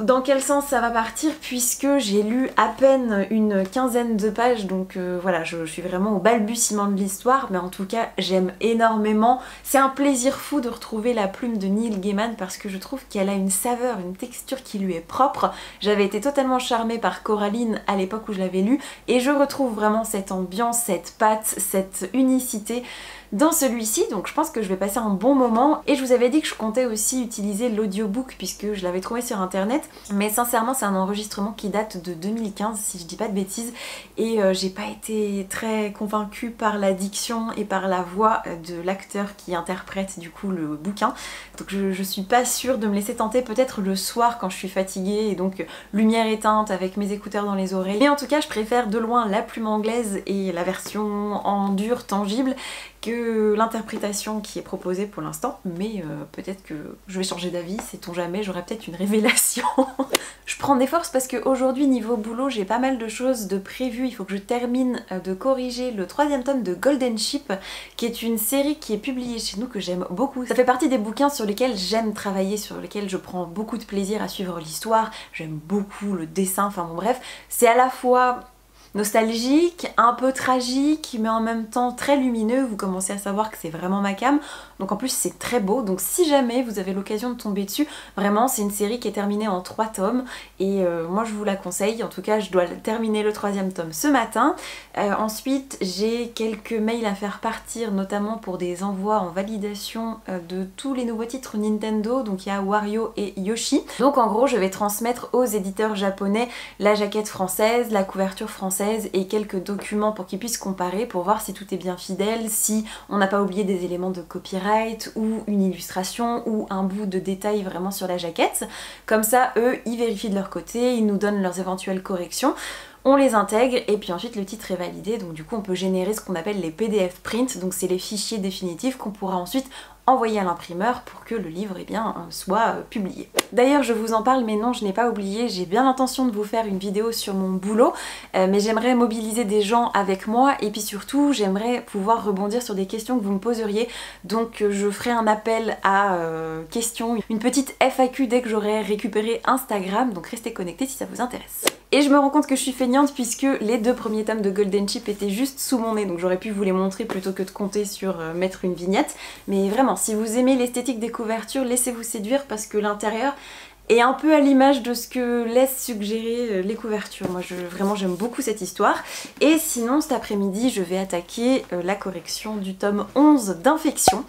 dans quel sens ça va partir puisque j'ai lu à peine une quinzaine de pages, donc voilà, je suis vraiment au balbutiement de l'histoire, mais en tout cas j'aime énormément. C'est un plaisir fou de retrouver la plume de Neil Gaiman parce que je trouve qu'elle a une saveur, une texture qui lui est propre. J'avais été totalement charmée par Coraline à l'époque où je l'avais lu et je retrouve vraiment cette ambiance, cette patte, cette unicité dans celui-ci, donc je pense que je vais passer un bon moment. Et je vous avais dit que je comptais aussi utiliser l'audiobook puisque je l'avais trouvé sur internet, mais sincèrement c'est un enregistrement qui date de 2015 si je dis pas de bêtises et j'ai pas été très convaincue par la diction et par la voix de l'acteur qui interprète du coup le bouquin, donc je suis pas sûre de me laisser tenter, peut-être le soir quand je suis fatiguée et donc lumière éteinte avec mes écouteurs dans les oreilles, mais en tout cas je préfère de loin la plume anglaise et la version en dur tangible que l'interprétation qui est proposée pour l'instant, mais peut-être que je vais changer d'avis, sait-on jamais, j'aurai peut-être une révélation. Je prends des forces parce qu'aujourd'hui niveau boulot j'ai pas mal de choses de prévues, il faut que je termine de corriger le 3e tome de Golden Ship qui est une série qui est publiée chez nous que j'aime beaucoup. Ça fait partie des bouquins sur lesquels j'aime travailler, sur lesquels je prends beaucoup de plaisir à suivre l'histoire, j'aime beaucoup le dessin, enfin bon bref, c'est à la fois nostalgique, un peu tragique, mais en même temps très lumineux. Vous commencez à savoir que c'est vraiment ma came. Donc en plus c'est très beau. Donc si jamais vous avez l'occasion de tomber dessus, vraiment c'est une série qui est terminée en 3 tomes. Et moi je vous la conseille. En tout cas je dois terminer le 3e tome ce matin. Ensuite j'ai quelques mails à faire partir, notamment pour des envois en validation de tous les nouveaux titres Nintendo. Donc il y a Wario et Yoshi. Donc en gros je vais transmettre aux éditeurs japonais la jaquette française, la couverture française et quelques documents pour qu'ils puissent comparer, pour voir si tout est bien fidèle, si on n'a pas oublié des éléments de copyright ou une illustration ou un bout de détail vraiment sur la jaquette. Comme ça eux ils vérifient de leur côté, ils nous donnent leurs éventuelles corrections. on les intègre et puis ensuite le titre est validé, donc du coup on peut générer ce qu'on appelle les PDF print, donc c'est les fichiers définitifs qu'on pourra ensuite envoyer à l'imprimeur pour que le livre soit publié. D'ailleurs je vous en parle, mais non, je n'ai pas oublié, j'ai bien l'intention de vous faire une vidéo sur mon boulot, mais j'aimerais mobiliser des gens avec moi et puis surtout j'aimerais pouvoir rebondir sur des questions que vous me poseriez, donc je ferai un appel à questions, une petite FAQ dès que j'aurai récupéré Instagram, donc restez connectés si ça vous intéresse. Et je me rends compte que je suis feignante puisque les 2 premiers tomes de Golden Chip étaient juste sous mon nez, donc j'aurais pu vous les montrer plutôt que de compter sur mettre une vignette. Mais vraiment, si vous aimez l'esthétique des couvertures, laissez-vous séduire parce que l'intérieur est un peu à l'image de ce que laissent suggérer les couvertures. Moi vraiment j'aime beaucoup cette histoire. Et sinon cet après-midi je vais attaquer la correction du tome 11 d'Infection.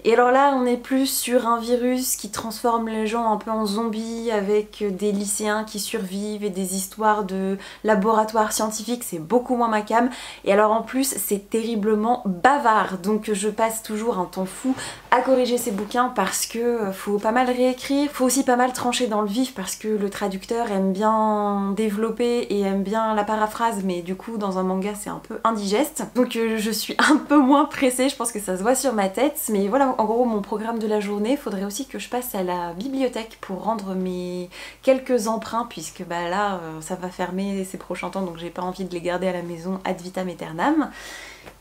Et alors là on est plus sur un virus qui transforme les gens un peu en zombies avec des lycéens qui survivent et des histoires de laboratoires scientifiques, c'est beaucoup moins ma came. Et alors en plus c'est terriblement bavard, donc je passe toujours un temps fou à corriger ces bouquins parce que faut pas mal réécrire, faut aussi pas mal trancher dans le vif parce que le traducteur aime bien développer et aime bien la paraphrase, mais du coup dans un manga c'est un peu indigeste. Donc je suis un peu moins pressée, je pense que ça se voit sur ma tête, mais voilà en gros mon programme de la journée. Faudrait aussi que je passe à la bibliothèque pour rendre mes quelques emprunts puisque bah là ça va fermer ces prochains temps, donc j'ai pas envie de les garder à la maison ad vitam aeternam.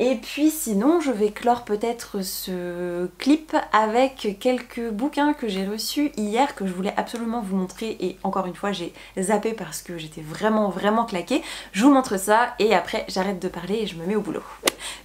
Et puis sinon je vais clore peut-être ce clip avec quelques bouquins que j'ai reçus hier que je voulais absolument vous montrer, et encore une fois j'ai zappé parce que j'étais vraiment claquée. Je vous montre ça et après j'arrête de parler et je me mets au boulot.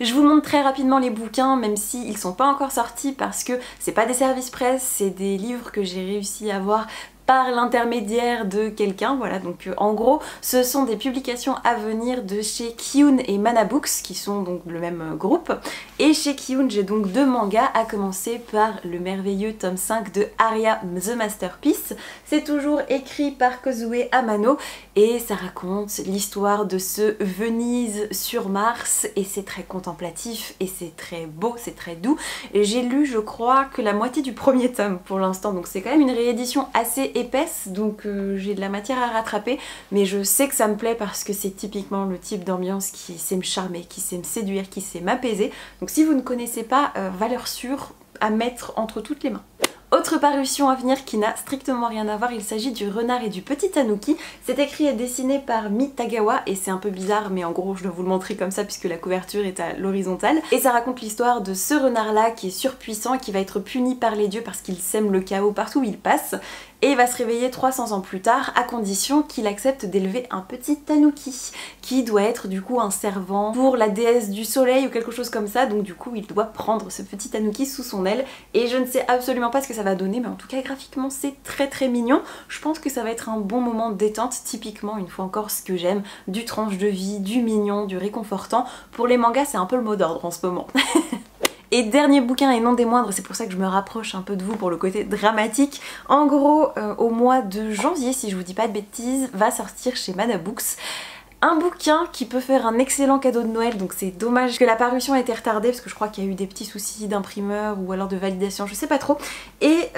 Je vous montre très rapidement les bouquins même s'ils sont pas encore sortis parce que c'est pas des services presse, c'est des livres que j'ai réussi à avoir par l'intermédiaire de quelqu'un, voilà, donc en gros ce sont des publications à venir de chez Kiun et Mana Books qui sont donc le même groupe, et chez Kiun j'ai donc 2 mangas, à commencer par le merveilleux tome 5 de Aria The Masterpiece. C'est toujours écrit par Kozue Amano et ça raconte l'histoire de ce Venise sur Mars et c'est très contemplatif et c'est très beau, c'est très doux. J'ai lu je crois que la moitié du premier tome pour l'instant, donc c'est quand même une réédition assez épaisse, donc j'ai de la matière à rattraper, mais je sais que ça me plaît parce que c'est typiquement le type d'ambiance qui sait me charmer, qui sait me séduire, qui sait m'apaiser. Donc si vous ne connaissez pas, valeur sûre à mettre entre toutes les mains. Autre parution à venir qui n'a strictement rien à voir, il s'agit du Renard et du Petit Tanuki. C'est écrit et dessiné par Mi Tagawa et c'est un peu bizarre mais en gros je dois vous le montrer comme ça puisque la couverture est à l'horizontale. Et ça raconte l'histoire de ce renard là qui est surpuissant et qui va être puni par les dieux parce qu'il sème le chaos partout où il passe. Et il va se réveiller 300 ans plus tard à condition qu'il accepte d'élever un petit tanuki qui doit être du coup un servant pour la déesse du soleil ou quelque chose comme ça, donc du coup il doit prendre ce petit tanuki sous son aile et je ne sais absolument pas ce que ça va donner, mais en tout cas graphiquement c'est très mignon. Je pense que ça va être un bon moment de détente, typiquement une fois encore ce que j'aime, du tranche de vie, du mignon, du réconfortant. Pour les mangas c'est un peu le mot d'ordre en ce moment. Et dernier bouquin et non des moindres, c'est pour ça que je me rapproche un peu de vous pour le côté dramatique. En gros, au mois de janvier, si je vous dis pas de bêtises, va sortir chez Mana Books un bouquin qui peut faire un excellent cadeau de Noël, donc c'est dommage que la parution ait été retardée parce que je crois qu'il y a eu des petits soucis d'imprimeur ou alors de validation, je sais pas trop. Et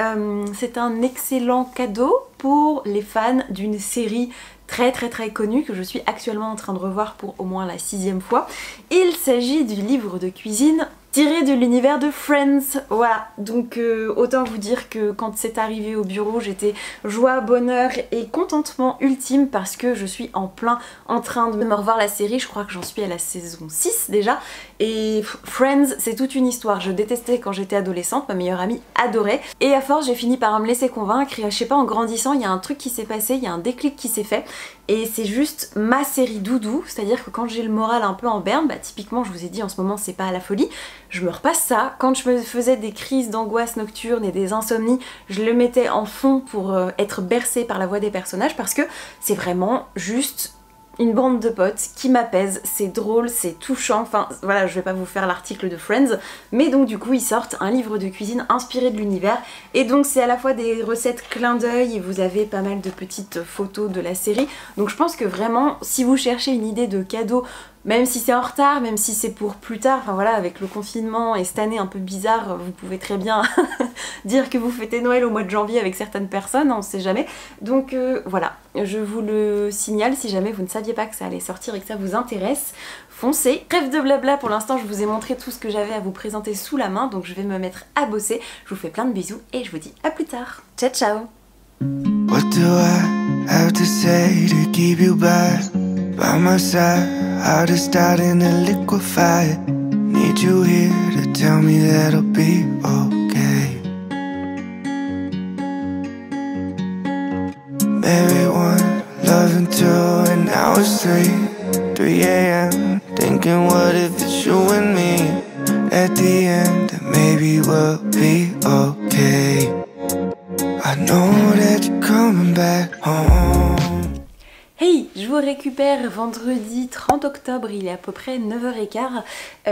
c'est un excellent cadeau pour les fans d'une série très connue que je suis actuellement en train de revoir pour au moins la 6e fois. Il s'agit du livre de cuisine tiré de l'univers de Friends, voilà. Donc autant vous dire que quand c'est arrivé au bureau j'étais joie, bonheur et contentement ultime parce que je suis en plein en train de me revoir la série. Je crois que j'en suis à la saison 6 déjà, et Friends c'est toute une histoire. Je détestais quand j'étais adolescente, ma meilleure amie adorait, et à force j'ai fini par me laisser convaincre, et je sais pas, en grandissant il y a un truc qui s'est passé, il y a un déclic qui s'est fait, et c'est juste ma série doudou. C'est-à-dire que quand j'ai le moral un peu en berne, bah typiquement je vous ai dit en ce moment c'est pas à la folie, je me repasse ça. Quand je me faisais des crises d'angoisse nocturne et des insomnies, je le mettais en fond pour être bercée par la voix des personnages parce que c'est vraiment juste une bande de potes qui m'apaise, c'est drôle, c'est touchant, enfin voilà, je vais pas vous faire l'article de Friends, mais donc du coup ils sortent un livre de cuisine inspiré de l'univers, et donc c'est à la fois des recettes clin d'œil et vous avez pas mal de petites photos de la série, donc je pense que vraiment si vous cherchez une idée de cadeau Même si c'est en retard, même si c'est pour plus tard, enfin voilà, avec le confinement et cette année un peu bizarre, vous pouvez très bien dire que vous fêtez Noël au mois de janvier avec certaines personnes, on ne sait jamais. Donc voilà, je vous le signale si jamais vous ne saviez pas que ça allait sortir et que ça vous intéresse, foncez. Trêve de blabla, pour l'instant je vous ai montré tout ce que j'avais à vous présenter sous la main, donc je vais me mettre à bosser. Je vous fais plein de bisous et je vous dis à plus tard. Ciao ciao. What do I have to say to keep you by my side? How to start in a liquefy. Need you here to tell me that I'll be okay. Maybe one, loving two, and now it's 3 a.m. Thinking what if it's you and me at the end, and maybe we'll be okay. I know that you're coming back home. Hey, je vous récupère vendredi 30 octobre, il est à peu près 9h15.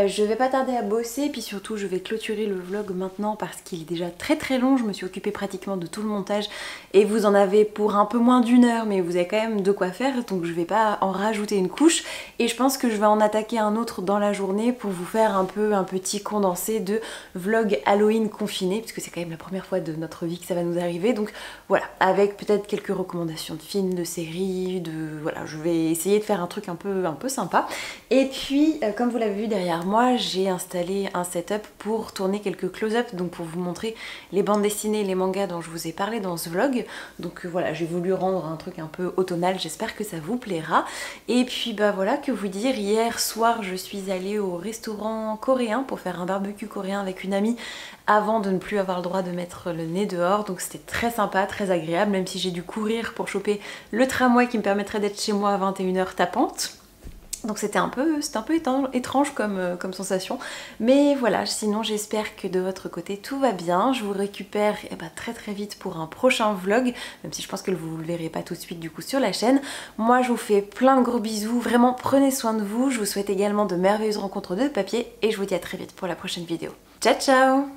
Je vais pas tarder à bosser, puis surtout je vais clôturer le vlog maintenant parce qu'il est déjà très long. Je me suis occupée pratiquement de tout le montage et vous en avez pour un peu moins d'1 heure, mais vous avez quand même de quoi faire, donc je vais pas en rajouter une couche. Et je pense que je vais en attaquer un autre dans la journée pour vous faire un petit condensé de vlog Halloween confiné, puisque c'est quand même la première fois de notre vie que ça va nous arriver. Donc voilà, avec peut-être quelques recommandations de films, de séries, voilà, je vais essayer de faire un truc un peu sympa. Et puis comme vous l'avez vu derrière moi, j'ai installé un setup pour tourner quelques close-up, donc pour vous montrer les bandes dessinées et les mangas dont je vous ai parlé dans ce vlog. Donc voilà, j'ai voulu rendre un truc un peu automnal, j'espère que ça vous plaira. Et puis bah voilà, que vous dire, hier soir je suis allée au restaurant coréen pour faire un barbecue coréen avec une amie avant de ne plus avoir le droit de mettre le nez dehors, donc c'était très sympa, très agréable, même si j'ai dû courir pour choper le tramway qui me permettrait d'être chez moi à 21h tapante. Donc c'était un peu étrange comme sensation, mais voilà, sinon j'espère que de votre côté tout va bien. Je vous récupère très vite pour un prochain vlog, même si je pense que vous le verrez pas tout de suite du coup sur la chaîne. Moi je vous fais plein de gros bisous, vraiment prenez soin de vous, je vous souhaite également de merveilleuses rencontres de papier et je vous dis à très vite pour la prochaine vidéo. Ciao ciao.